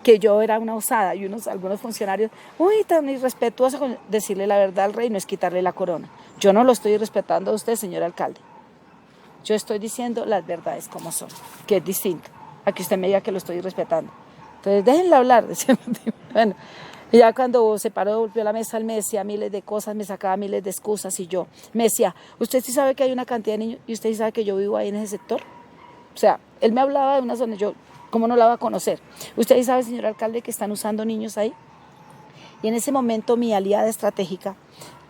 Que yo era una osada y algunos funcionarios, tan irrespetuosos con decirle la verdad al rey no es quitarle la corona. Yo no lo estoy respetando a usted, señor alcalde. Yo estoy diciendo las verdades como son, que es distinto a que usted me diga que lo estoy respetando. Entonces déjenla hablar. Bueno, y ya cuando se paró, volvió a la mesa, él me decía miles de cosas, me sacaba miles de excusas y yo me decía, ¿usted sí sabe que hay una cantidad de niños y usted sí sabe que yo vivo ahí en ese sector? O sea, él me hablaba de una zona, yo, ¿cómo no la va a conocer? ¿Usted sí sabe, señor alcalde, que están usando niños ahí? Y en ese momento mi aliada estratégica,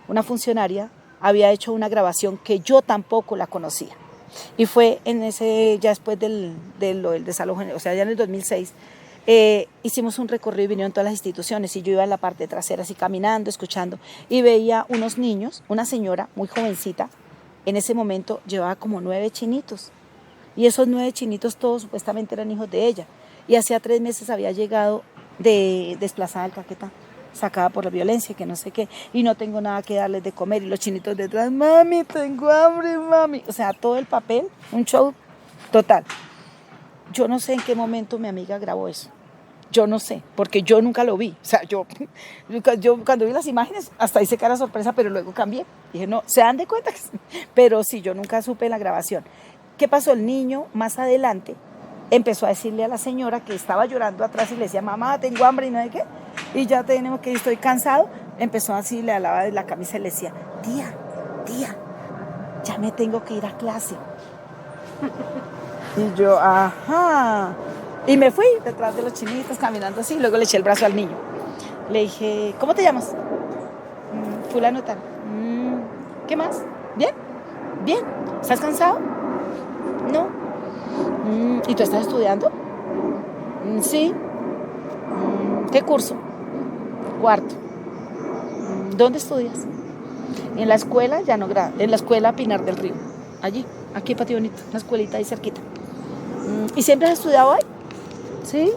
una funcionaria, había hecho una grabación que yo tampoco la conocía. Y fue en ese, ya después del desalojo, o sea, ya en el 2006, hicimos un recorrido y vinieron todas las instituciones y yo iba en la parte trasera así caminando, escuchando y veía unos niños, una señora muy jovencita, en ese momento llevaba como 9 chinitos y esos 9 chinitos todos supuestamente eran hijos de ella y hacía 3 meses había llegado desplazada del Caquetá, sacada por la violencia, que no sé qué, y no tengo nada que darles de comer, y los chinitos detrás, mami, tengo hambre, mami, o sea, todo el papel, un show total. Yo no sé en qué momento mi amiga grabó eso, yo no sé, porque yo nunca lo vi, o sea, yo cuando vi las imágenes, hasta hice cara sorpresa, pero luego cambié, dije, no, se dan de cuenta, pero sí, yo nunca supe en la grabación. ¿Qué pasó? El niño, más adelante, empezó a decirle a la señora que estaba llorando atrás y le decía, mamá, tengo hambre y no sé qué, y ya tenemos que ir, estoy cansado. Empezó así, le alaba de la camisa y le decía, tía, ya me tengo que ir a clase. Y yo, ajá. Y me fui detrás de los chinitos caminando así, luego le eché el brazo al niño. Le dije, ¿cómo te llamas? Fulano tal. ¿Qué más? ¿Bien? ¿Estás cansado? No. ¿Y tú estás estudiando? Sí. ¿Qué curso? 4. ¿Dónde estudias? En la escuela en la escuela Pinar del Río. Allí, aquí en Patio Bonito, una escuelita ahí cerquita. ¿Y siempre has estudiado ahí? Sí.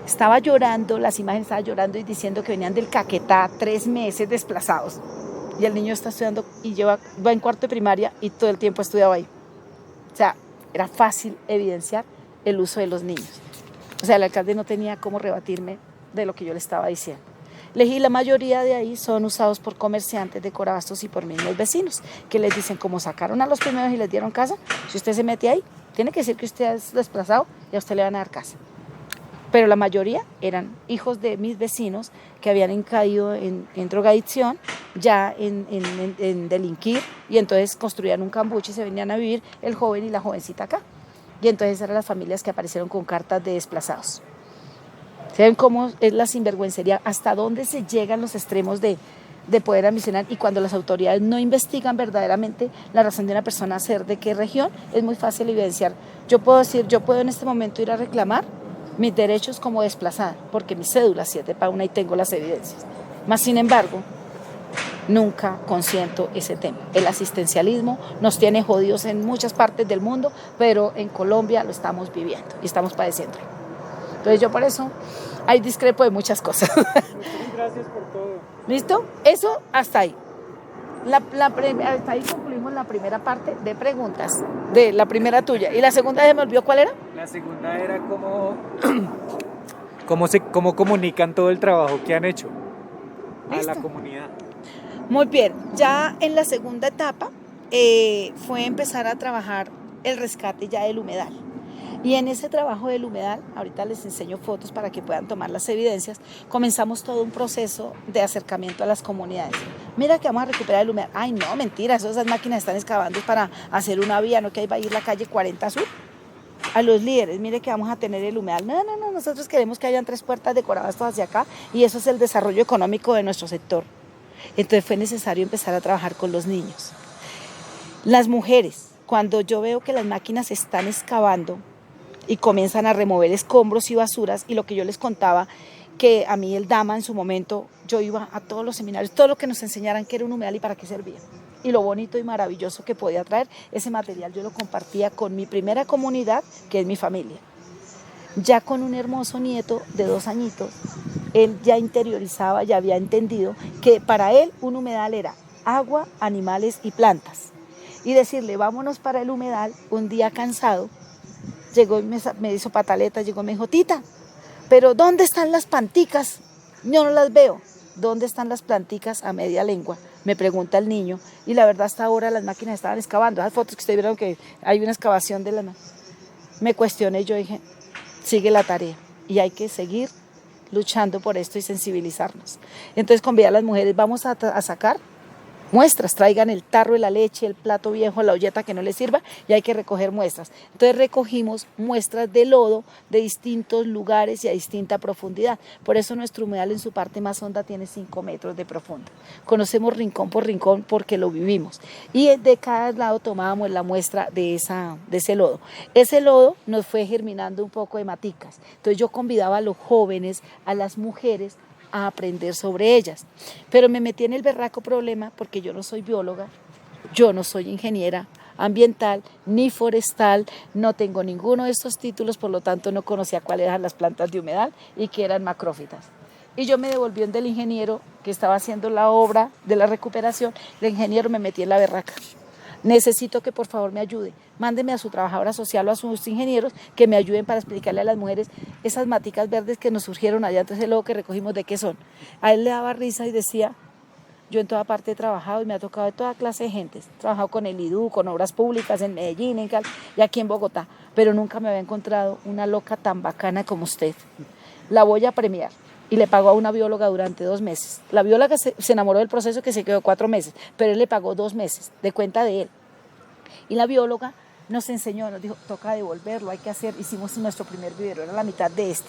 Estaba llorando, las imágenes estaba llorando y diciendo que venían del Caquetá 3 meses desplazados. Y el niño está estudiando y va en 4º de primaria y todo el tiempo ha estudiado ahí. O sea, era fácil evidenciar el uso de los niños. O sea, el alcalde no tenía cómo rebatirme de lo que yo le estaba diciendo. Y la mayoría de ahí son usados por comerciantes de Corabastos y por mismos vecinos, que les dicen, como sacaron a los primeros y les dieron casa, si usted se mete ahí, tiene que decir que usted es desplazado y a usted le van a dar casa. Pero la mayoría eran hijos de mis vecinos que habían caído en drogadicción, ya en delinquir, y entonces construían un cambuche y se venían a vivir el joven y la jovencita acá. Y entonces eran las familias que aparecieron con cartas de desplazados. ¿Saben cómo es la sinvergüencería? ¿Hasta dónde se llegan los extremos de poder ambicionar? Y cuando las autoridades no investigan verdaderamente la razón de una persona ser de qué región, es muy fácil evidenciar. Yo puedo en este momento ir a reclamar mis derechos como desplazada, porque mi cédula sí es de Pauna y tengo las evidencias. Más sin embargo, nunca consiento ese tema. El asistencialismo nos tiene jodidos en muchas partes del mundo, pero en Colombia lo estamos viviendo y estamos padeciéndolo. Entonces yo por eso discrepo de muchas cosas. gracias por todo. ¿Listo? Eso hasta ahí. Hasta ahí concluimos la primera parte de preguntas, de la primera tuya. ¿Y la segunda se me olvidó cuál era? La segunda era cómo comunican todo el trabajo que han hecho a la comunidad. Muy bien, ya en la segunda etapa fue empezar a trabajar el rescate ya del humedal. Y en ese trabajo del humedal, ahorita les enseño fotos para que puedan tomar las evidencias, comenzamos todo un proceso de acercamiento a las comunidades. Mira que vamos a recuperar el humedal. Ay, no, mentira, esas máquinas están excavando para hacer una vía, no que ahí va a ir la calle 40 Sur. A los líderes, mire que vamos a tener el humedal. No, nosotros queremos que hayan 3 puertas decoradas todas hacia acá y eso es el desarrollo económico de nuestro sector. Entonces fue necesario empezar a trabajar con los niños. Las mujeres, cuando yo veo que las máquinas están excavando y comienzan a remover escombros y basuras, y lo que yo les contaba, que a mí el Dama en su momento, yo iba a todos los seminarios, todo lo que nos enseñaran que era un humedal y para qué servía. Y lo bonito y maravilloso que podía traer, ese material yo lo compartía con mi primera comunidad, que es mi familia. Ya con un hermoso nieto de 2 añitos, él ya interiorizaba, ya había entendido que para él un humedal era agua, animales y plantas. Y decirle, vámonos para el humedal, un día cansado, llegó y me hizo pataleta, llegó y me dijo, tita, pero ¿dónde están las planticas? Yo no las veo. ¿Dónde están las planticas a media lengua? Me pregunta el niño. Y la verdad, hasta ahora las máquinas estaban excavando. Esas fotos que ustedes vieron que hay una excavación de la... Me cuestioné, yo dije, sigue la tarea. Y hay que seguir luchando por esto y sensibilizarnos. Entonces, convidé a las mujeres, vamos a sacar muestras, traigan el tarro de la leche, el plato viejo, la olleta que no les sirva y hay que recoger muestras. Entonces recogimos muestras de lodo de distintos lugares y a distinta profundidad. Por eso nuestro humedal en su parte más honda tiene 5 metros de profunda. Conocemos rincón por rincón porque lo vivimos. Y de cada lado tomábamos la muestra de ese lodo. Ese lodo nos fue germinando un poco de maticas. Entonces yo convidaba a los jóvenes, a las mujeres, a aprender sobre ellas. Pero me metí en el berraco problema porque yo no soy bióloga, yo no soy ingeniera ambiental ni forestal, no tengo ninguno de estos títulos, por lo tanto no conocía cuáles eran las plantas de humedal y que eran macrófitas. Y yo me devolví del ingeniero que estaba haciendo la obra de la recuperación, el ingeniero me metí en la berraca. Necesito que por favor me ayude, mándeme a su trabajadora social o a sus ingenieros que me ayuden para explicarle a las mujeres esas maticas verdes que nos surgieron allá antes del lodo que recogimos, ¿de qué son? A él le daba risa y decía, yo en toda parte he trabajado y me ha tocado de toda clase de gentes, he trabajado con el IDU, con obras públicas en Medellín, en Cali y aquí en Bogotá, pero nunca me había encontrado una loca tan bacana como usted. La voy a premiar. Y le pagó a una bióloga durante 2 meses. La bióloga se enamoró del proceso que se quedó 4 meses, pero él le pagó 2 meses de cuenta de él. Y la bióloga nos enseñó, nos dijo, toca devolverlo, hay que hacer, hicimos nuestro primer vivero, era la mitad de este.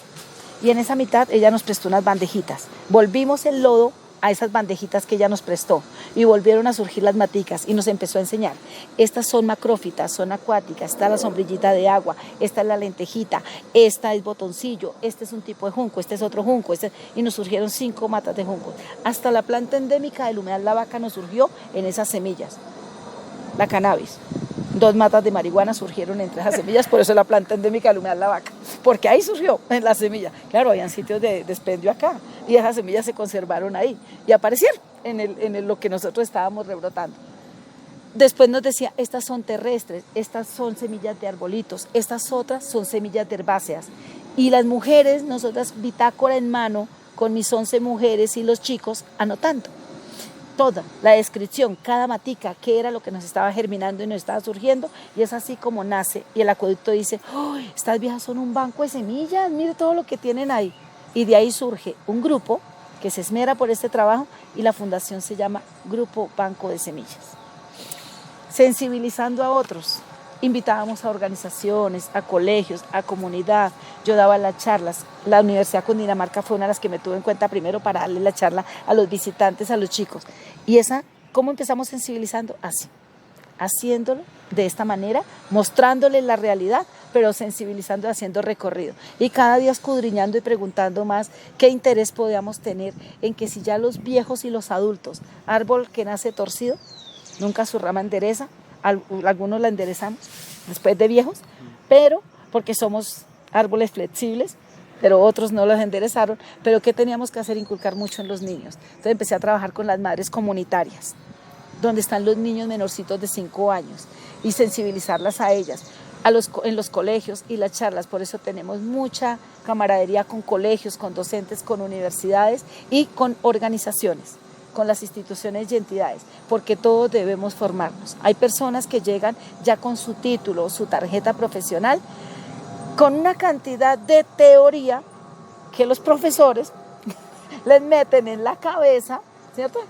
Y en esa mitad ella nos prestó unas bandejitas. Volvimos el lodo a esas bandejitas que ella nos prestó y volvieron a surgir las maticas y nos empezó a enseñar. Estas son macrófitas, son acuáticas, esta es la sombrillita de agua, esta es la lentejita, esta es botoncillo, este es un tipo de junco, este es otro junco, y nos surgieron 5 matas de junco. Hasta la planta endémica del humedal La Vaca nos surgió en esas semillas, la cannabis. 2 matas de marihuana surgieron entre esas semillas, por eso la planta endémica del humedal La Vaca, porque ahí surgió en la semilla. Claro, habían sitios de expendio acá y esas semillas se conservaron ahí y aparecieron en lo que nosotros estábamos rebrotando. Después nos decía, estas son terrestres, estas son semillas de arbolitos, estas otras son semillas de herbáceas. Y las mujeres, nosotras bitácora en mano, con mis 11 mujeres y los chicos, anotando. Toda la descripción, cada matica, qué era lo que nos estaba germinando y nos estaba surgiendo, y es así como nace. Y el acueducto dice, ¡oh, estas viejas son un banco de semillas, mire todo lo que tienen ahí! Y de ahí surge un grupo que se esmera por este trabajo y la fundación se llama Grupo Banco de Semillas. Sensibilizando a otros, invitábamos a organizaciones, a colegios, a comunidad, yo daba las charlas, la Universidad Cundinamarca fue una de las que me tuvo en cuenta primero para darle la charla a los visitantes, a los chicos. Y ¿cómo empezamos sensibilizando? Así, haciéndolo de esta manera, mostrándoles la realidad, pero sensibilizando, haciendo recorrido. Y cada día escudriñando y preguntando más qué interés podíamos tener en que si ya los viejos y los adultos, árbol que nace torcido, nunca su rama endereza, algunos la enderezamos después de viejos, pero porque somos árboles flexibles, pero otros no los enderezaron. Pero ¿qué teníamos que hacer? Inculcar mucho en los niños. Entonces empecé a trabajar con las madres comunitarias, donde están los niños menorcitos de 5 años, y sensibilizarlas a ellas, en los colegios y las charlas. Por eso tenemos mucha camaradería con colegios, con docentes, con universidades y con organizaciones, con las instituciones y entidades, porque todos debemos formarnos. Hay personas que llegan ya con su título, su tarjeta profesional, con una cantidad de teoría que los profesores les meten en la cabeza, ¿cierto?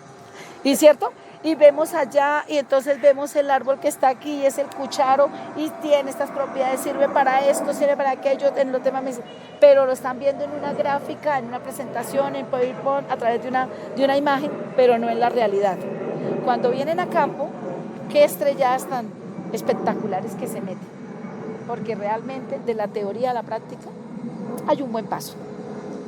Y vemos allá, y entonces vemos el árbol que está aquí, es el cucharo, y tiene estas propiedades, sirve para esto, sirve para aquello, en los temas, pero lo están viendo en una gráfica, en una presentación, en PowerPoint, a través de una imagen, pero no en la realidad. Cuando vienen a campo, qué estrelladas tan espectaculares que se meten, porque realmente de la teoría a la práctica hay un buen paso.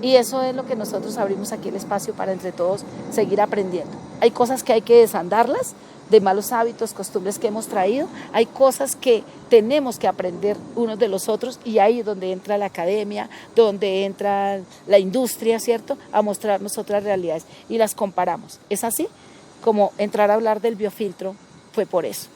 Y eso es lo que nosotros abrimos aquí el espacio para entre todos seguir aprendiendo. Hay cosas que hay que desandarlas, de malos hábitos, costumbres que hemos traído. Hay cosas que tenemos que aprender unos de los otros, y ahí es donde entra la academia, donde entra la industria, ¿cierto? A mostrarnos otras realidades y las comparamos. Es así como entrar a hablar del biofiltro fue por eso,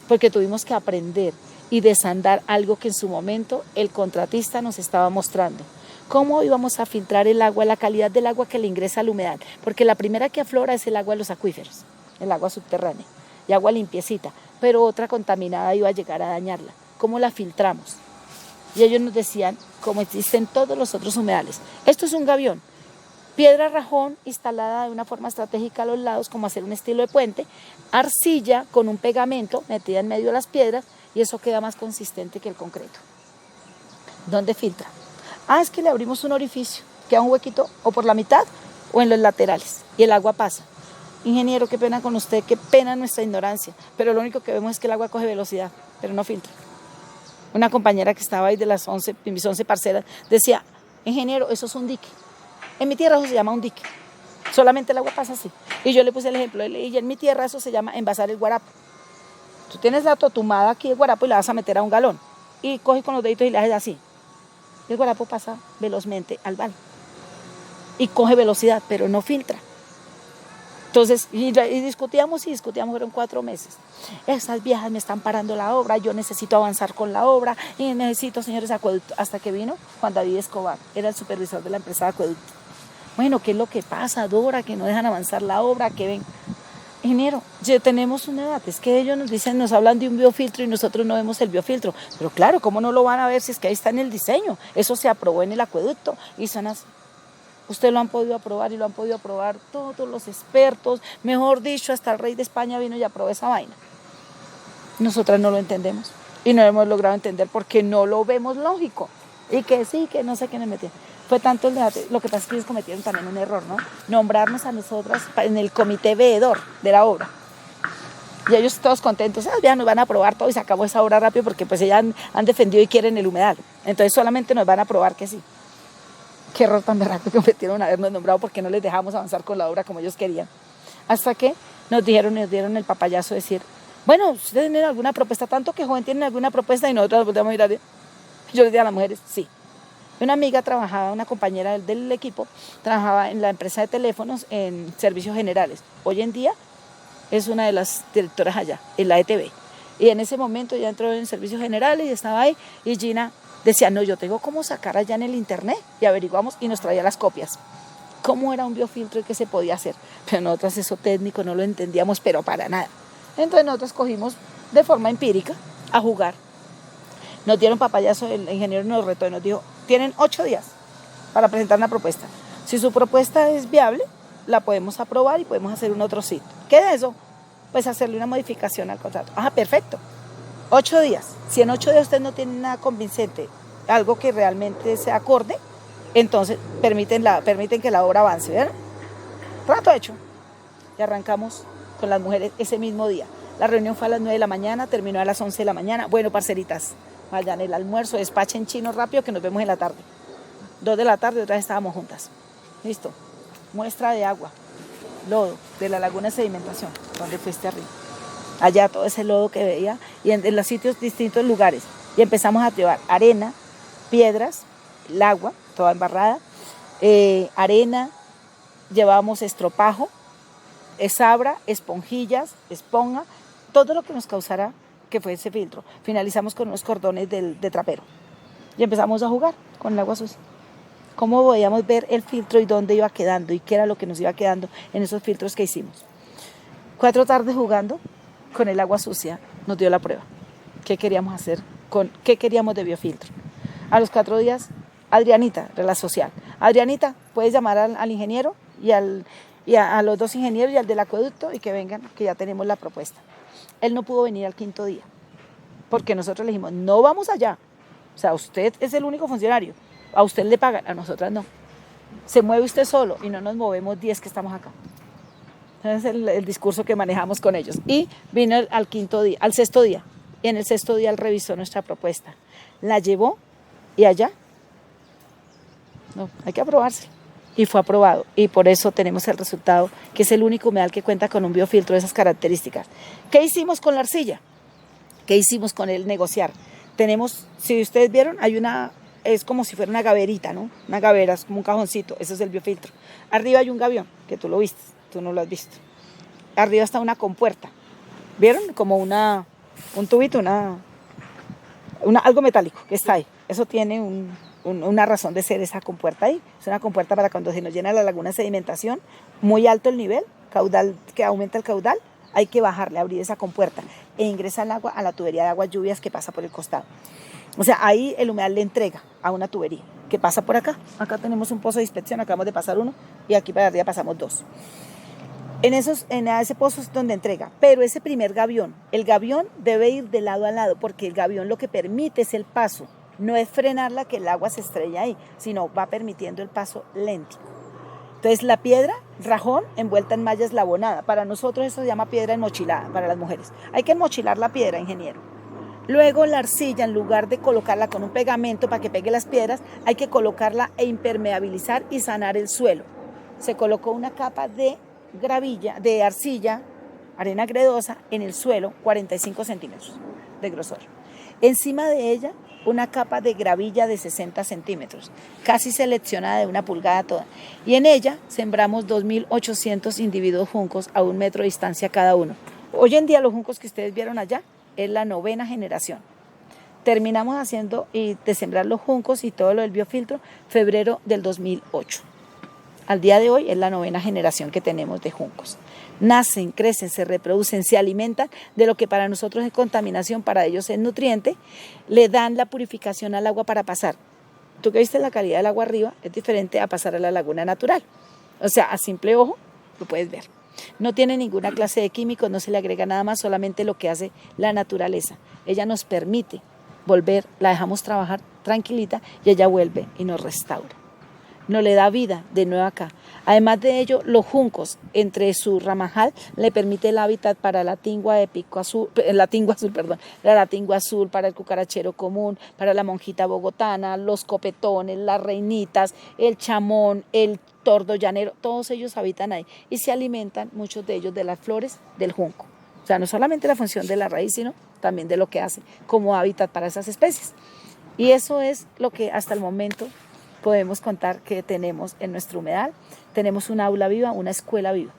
porque tuvimos que aprender y desandar algo que en su momento el contratista nos estaba mostrando. ¿Cómo íbamos a filtrar el agua, la calidad del agua que le ingresa al humedal? Porque la primera que aflora es el agua de los acuíferos, el agua subterránea, y agua limpiecita, pero otra contaminada iba a llegar a dañarla. ¿Cómo la filtramos? Y ellos nos decían, como existen todos los otros humedales, esto es un gavión, piedra rajón instalada de una forma estratégica a los lados, como hacer un estilo de puente, arcilla con un pegamento metida en medio de las piedras, y eso queda más consistente que el concreto. ¿Dónde filtra? Es que le abrimos un orificio, queda un huequito o por la mitad o en los laterales, y el agua pasa. Ingeniero, qué pena con usted, qué pena nuestra ignorancia, pero lo único que vemos es que el agua coge velocidad, pero no filtra. Una compañera que estaba ahí de mis 11 parceras decía, ingeniero, eso es un dique. En mi tierra eso se llama un dique, solamente el agua pasa así. Y yo le puse el ejemplo, y en mi tierra eso se llama envasar el guarapo. Tú tienes la totumada aquí de guarapo y la vas a meter a un galón, y coges con los deditos y le haces así. El guarapo pasa velozmente al balde y coge velocidad, pero no filtra. Entonces, y discutíamos, fueron 4 meses. Estas viejas me están parando la obra, yo necesito avanzar con la obra, y necesito, señores, acueducto. Hasta que vino Juan David Escobar, era el supervisor de la empresa de acueducto. Bueno, ¿qué es lo que pasa, Dora? Que no dejan avanzar la obra, que ven. Ingeniero, ya tenemos una edad, es que ellos nos dicen, nos hablan de un biofiltro y nosotros no vemos el biofiltro. Pero claro, ¿cómo no lo van a ver si es que ahí está en el diseño? Eso se aprobó en el acueducto y son así. Ustedes lo han podido aprobar y lo han podido aprobar todos los expertos, mejor dicho, hasta el rey de España vino y aprobó esa vaina. Nosotras no lo entendemos y no hemos logrado entender porque no lo vemos lógico. Y que sí, que no sé qué nos metieron. Fue tanto el debate, lo que pasa es que ellos cometieron también un error, ¿no? Nombrarnos a nosotras en el comité veedor de la obra. Y ellos todos contentos, ya nos van a aprobar todo y se acabó esa obra rápido porque pues ellas han defendido y quieren el humedal. Entonces solamente nos van a aprobar que sí. Qué error tan berraco que cometieron habernos nombrado porque no les dejamos avanzar con la obra como ellos querían. Hasta que nos dieron el papayazo de decir, bueno, ¿ustedes tienen alguna propuesta? Tanto que joven tienen alguna propuesta y nosotros volvemos a mirar. Yo les dije a las mujeres, sí. Una amiga trabajaba, una compañera del equipo, trabajaba en la empresa de teléfonos en servicios generales. Hoy en día es una de las directoras allá, en la ETV. Y en ese momento ya entró en servicios generales y estaba ahí. Y Gina decía, no, yo tengo cómo sacar allá en el internet. Y averiguamos y nos traía las copias. ¿Cómo era un biofiltro y qué se podía hacer? Pero nosotros eso técnico no lo entendíamos, pero para nada. Entonces nosotros cogimos de forma empírica a jugar. Nos dieron papayazo, el ingeniero nos retó y nos dijo, tienen 8 días para presentar una propuesta. Si su propuesta es viable, la podemos aprobar y podemos hacer un otro sitio. ¿Qué es eso? Pues hacerle una modificación al contrato. Perfecto. 8 días. Si en 8 días ustedes no tienen nada convincente, algo que realmente se acorde, entonces permiten que la obra avance, ¿verdad? Trato hecho. Y arrancamos con las mujeres ese mismo día. La reunión fue a las 9 de la mañana, terminó a las 11 de la mañana. Bueno, parceritas, vayan el almuerzo, despachen chino rápido que nos vemos en la tarde. 2 de la tarde otra vez estábamos juntas. Listo. Muestra de agua, lodo de la laguna de sedimentación, donde fuiste arriba. Allá todo ese lodo que veía y en los sitios distintos lugares. Y empezamos a llevar arena, piedras, el agua, toda embarrada, arena, llevábamos estropajo, sabra, esponjillas, esponja, todo lo que nos causara que fuese filtro. Finalizamos con unos cordones de trapero y empezamos a jugar con el agua sucia. Cómo podíamos ver el filtro y dónde iba quedando y qué era lo que nos iba quedando en esos filtros que hicimos. 4 tardes jugando con el agua sucia nos dio la prueba. ¿Qué queríamos hacer? ¿Qué queríamos de biofiltro? A los 4 días, Adrianita, de la social. Adrianita, puedes llamar al ingeniero y a los 2 ingenieros y al del acueducto y que vengan, que ya tenemos la propuesta. Él no pudo venir al 5.º día, porque nosotros le dijimos, no vamos allá. O sea, usted es el único funcionario, a usted le pagan, a nosotras no. Se mueve usted solo y no nos movemos 10 que estamos acá. Ese es el discurso que manejamos con ellos. Y vino al 5.º día, al 6.º día, y en el 6.º día él revisó nuestra propuesta. La llevó y allá, no, hay que aprobársela. Y fue aprobado, y por eso tenemos el resultado, que es el único humedal que cuenta con un biofiltro de esas características. ¿Qué hicimos con la arcilla? ¿Qué hicimos con el negociar? Tenemos, si ustedes vieron, es como si fuera una gaverita, ¿no? Una gavera, es como un cajoncito, ese es el biofiltro. Arriba hay un gavión, que tú lo viste, tú no lo has visto. Arriba está una compuerta, ¿vieron? Como un tubito, algo metálico que está ahí. Eso tiene una razón de ser esa compuerta ahí. Es una compuerta para cuando se nos llena la laguna de sedimentación, muy alto el nivel, caudal, que aumenta el caudal, hay que bajarle, abrir esa compuerta e ingresa el agua a la tubería de aguas lluvias que pasa por el costado. O sea, ahí el humedal le entrega a una tubería que pasa por acá. Acá tenemos un pozo de inspección, acabamos de pasar uno y aquí para arriba pasamos 2. En ese pozo es donde entrega, pero ese primer gavión, el gavión debe ir de lado a lado porque el gavión lo que permite es el paso. No es frenarla que el agua se estrella ahí, sino va permitiendo el paso lento. Entonces la piedra, rajón, envuelta en malla eslabonada. Para nosotros eso se llama piedra enmochilada, para las mujeres. Hay que enmochilar la piedra, ingeniero. Luego la arcilla, en lugar de colocarla con un pegamento para que pegue las piedras, hay que colocarla e impermeabilizar y sanar el suelo. Se colocó una capa de gravilla, de arcilla, arena gredosa, en el suelo, 45 centímetros de grosor. Encima de ella, una capa de gravilla de 60 centímetros, casi seleccionada de 1 pulgada toda. Y en ella sembramos 2.800 individuos juncos a 1 metro de distancia cada uno. Hoy en día los juncos que ustedes vieron allá es la 9ª generación. Terminamos haciendo de sembrar los juncos y todo lo del biofiltro febrero del 2008. Al día de hoy es la 9ª generación que tenemos de juncos. Nacen, crecen, se reproducen, se alimentan de lo que para nosotros es contaminación, para ellos es nutriente, le dan la purificación al agua para pasar. Tú que viste la calidad del agua arriba es diferente a pasar a la laguna natural. O sea, a simple ojo lo puedes ver. No tiene ninguna clase de químicos, no se le agrega nada más, solamente lo que hace la naturaleza. Ella nos permite volver, la dejamos trabajar tranquilita y ella vuelve y nos restaura. No le da vida de nuevo acá. Además de ello, los juncos, entre su ramajal, le permite el hábitat para la tingua de pico azul, la tingua azul, para el cucarachero común, para la monjita bogotana, los copetones, las reinitas, el chamón, el tordo llanero, todos ellos habitan ahí y se alimentan, muchos de ellos, de las flores del junco. O sea, no solamente la función de la raíz, sino también de lo que hace como hábitat para esas especies. Y eso es lo que hasta el momento podemos contar que tenemos en nuestro humedal. Tenemos una aula viva, una escuela viva.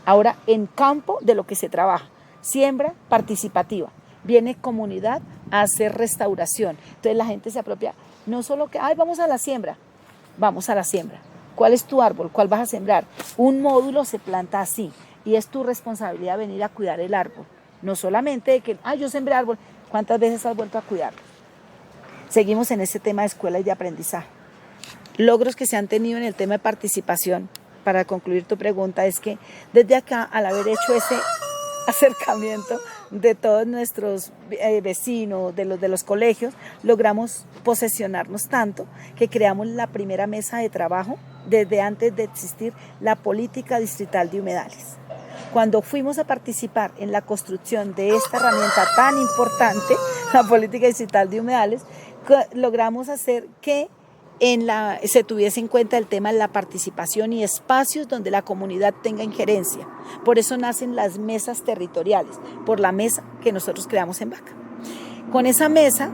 Ahora, en campo de lo que se trabaja, siembra participativa. Viene comunidad a hacer restauración. Entonces la gente se apropia, no solo que, vamos a la siembra, vamos a la siembra. ¿Cuál es tu árbol? ¿Cuál vas a sembrar? Un módulo se planta así y es tu responsabilidad venir a cuidar el árbol. No solamente de que, yo sembré árbol, ¿cuántas veces has vuelto a cuidarlo? Seguimos en ese tema de escuela y de aprendizaje. Logros que se han tenido en el tema de participación, para concluir tu pregunta, es que desde acá, al haber hecho ese acercamiento de todos nuestros vecinos, de los colegios, logramos posesionarnos tanto que creamos la primera mesa de trabajo desde antes de existir la política distrital de humedales. Cuando fuimos a participar en la construcción de esta herramienta tan importante, la política distrital de humedales, logramos hacer que se tuviese en cuenta el tema de la participación y espacios donde la comunidad tenga injerencia. Por eso nacen las mesas territoriales, por la mesa que nosotros creamos en Vaca. Con esa mesa,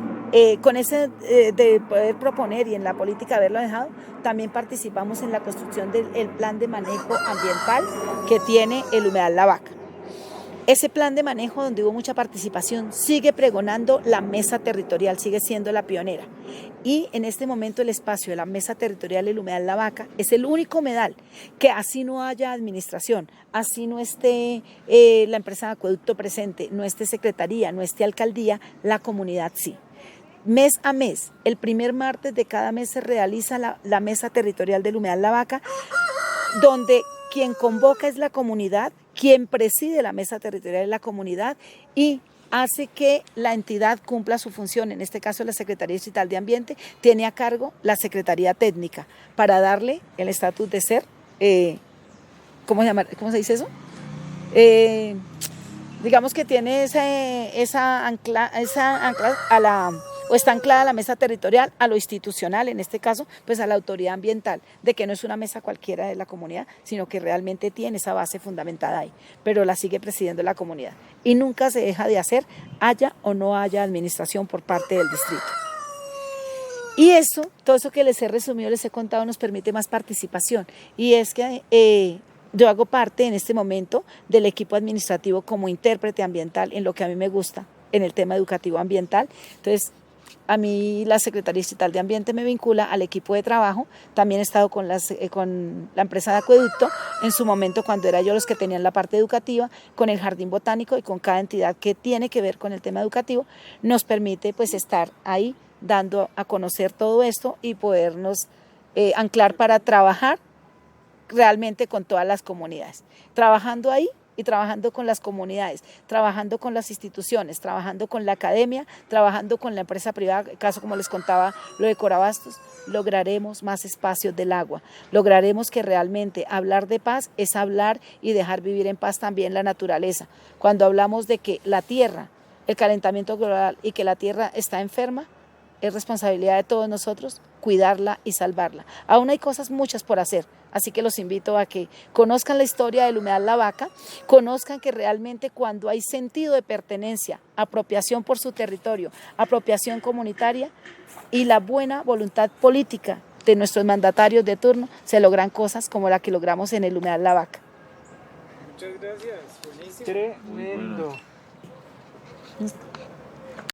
con ese de poder proponer y en la política haberlo dejado, también participamos en la construcción del plan de manejo ambiental que tiene el humedal La Vaca. Ese plan de manejo, donde hubo mucha participación, sigue pregonando la mesa territorial, sigue siendo la pionera. Y en este momento el espacio de la mesa territorial del humedal La Vaca es el único humedal que, así no haya administración, así no esté la empresa de acueducto presente, no esté secretaría, no esté alcaldía, la comunidad sí. Mes a mes, el primer martes de cada mes se realiza la mesa territorial del humedal La Vaca, donde quien convoca es la comunidad, quien preside la mesa territorial es la comunidad y hace que la entidad cumpla su función. En este caso, la Secretaría Distrital de Ambiente tiene a cargo la Secretaría Técnica para darle el estatus de ser, ¿cómo se dice eso? Digamos que tiene esa ancla a la... o está anclada la mesa territorial a lo institucional, en este caso, pues a la autoridad ambiental, de que no es una mesa cualquiera de la comunidad, sino que realmente tiene esa base fundamentada ahí, pero la sigue presidiendo la comunidad. Y nunca se deja de hacer, haya o no haya administración por parte del distrito. Y eso, todo eso que les he resumido, les he contado, nos permite más participación. Y es que yo hago parte en este momento del equipo administrativo como intérprete ambiental en lo que a mí me gusta, en el tema educativo ambiental. Entonces, a mí la Secretaría Distrital de Ambiente me vincula al equipo de trabajo. También he estado con la empresa de acueducto, en su momento cuando era yo los que tenían la parte educativa, con el Jardín Botánico y con cada entidad que tiene que ver con el tema educativo. Nos permite pues estar ahí dando a conocer todo esto y podernos anclar para trabajar realmente con todas las comunidades. Trabajando ahí y trabajando con las comunidades, trabajando con las instituciones, trabajando con la academia, trabajando con la empresa privada, caso como les contaba lo de Corabastos, lograremos más espacios del agua, lograremos que realmente hablar de paz es hablar y dejar vivir en paz también la naturaleza. Cuando hablamos de que la tierra, el calentamiento global y que la tierra está enferma, es responsabilidad de todos nosotros cuidarla y salvarla. Aún hay cosas muchas por hacer, así que los invito a que conozcan la historia del humedal La Vaca, conozcan que realmente cuando hay sentido de pertenencia, apropiación por su territorio, apropiación comunitaria y la buena voluntad política de nuestros mandatarios de turno, se logran cosas como la que logramos en el humedal La Vaca. Muchas gracias, buenísimo. Tremendo. Muy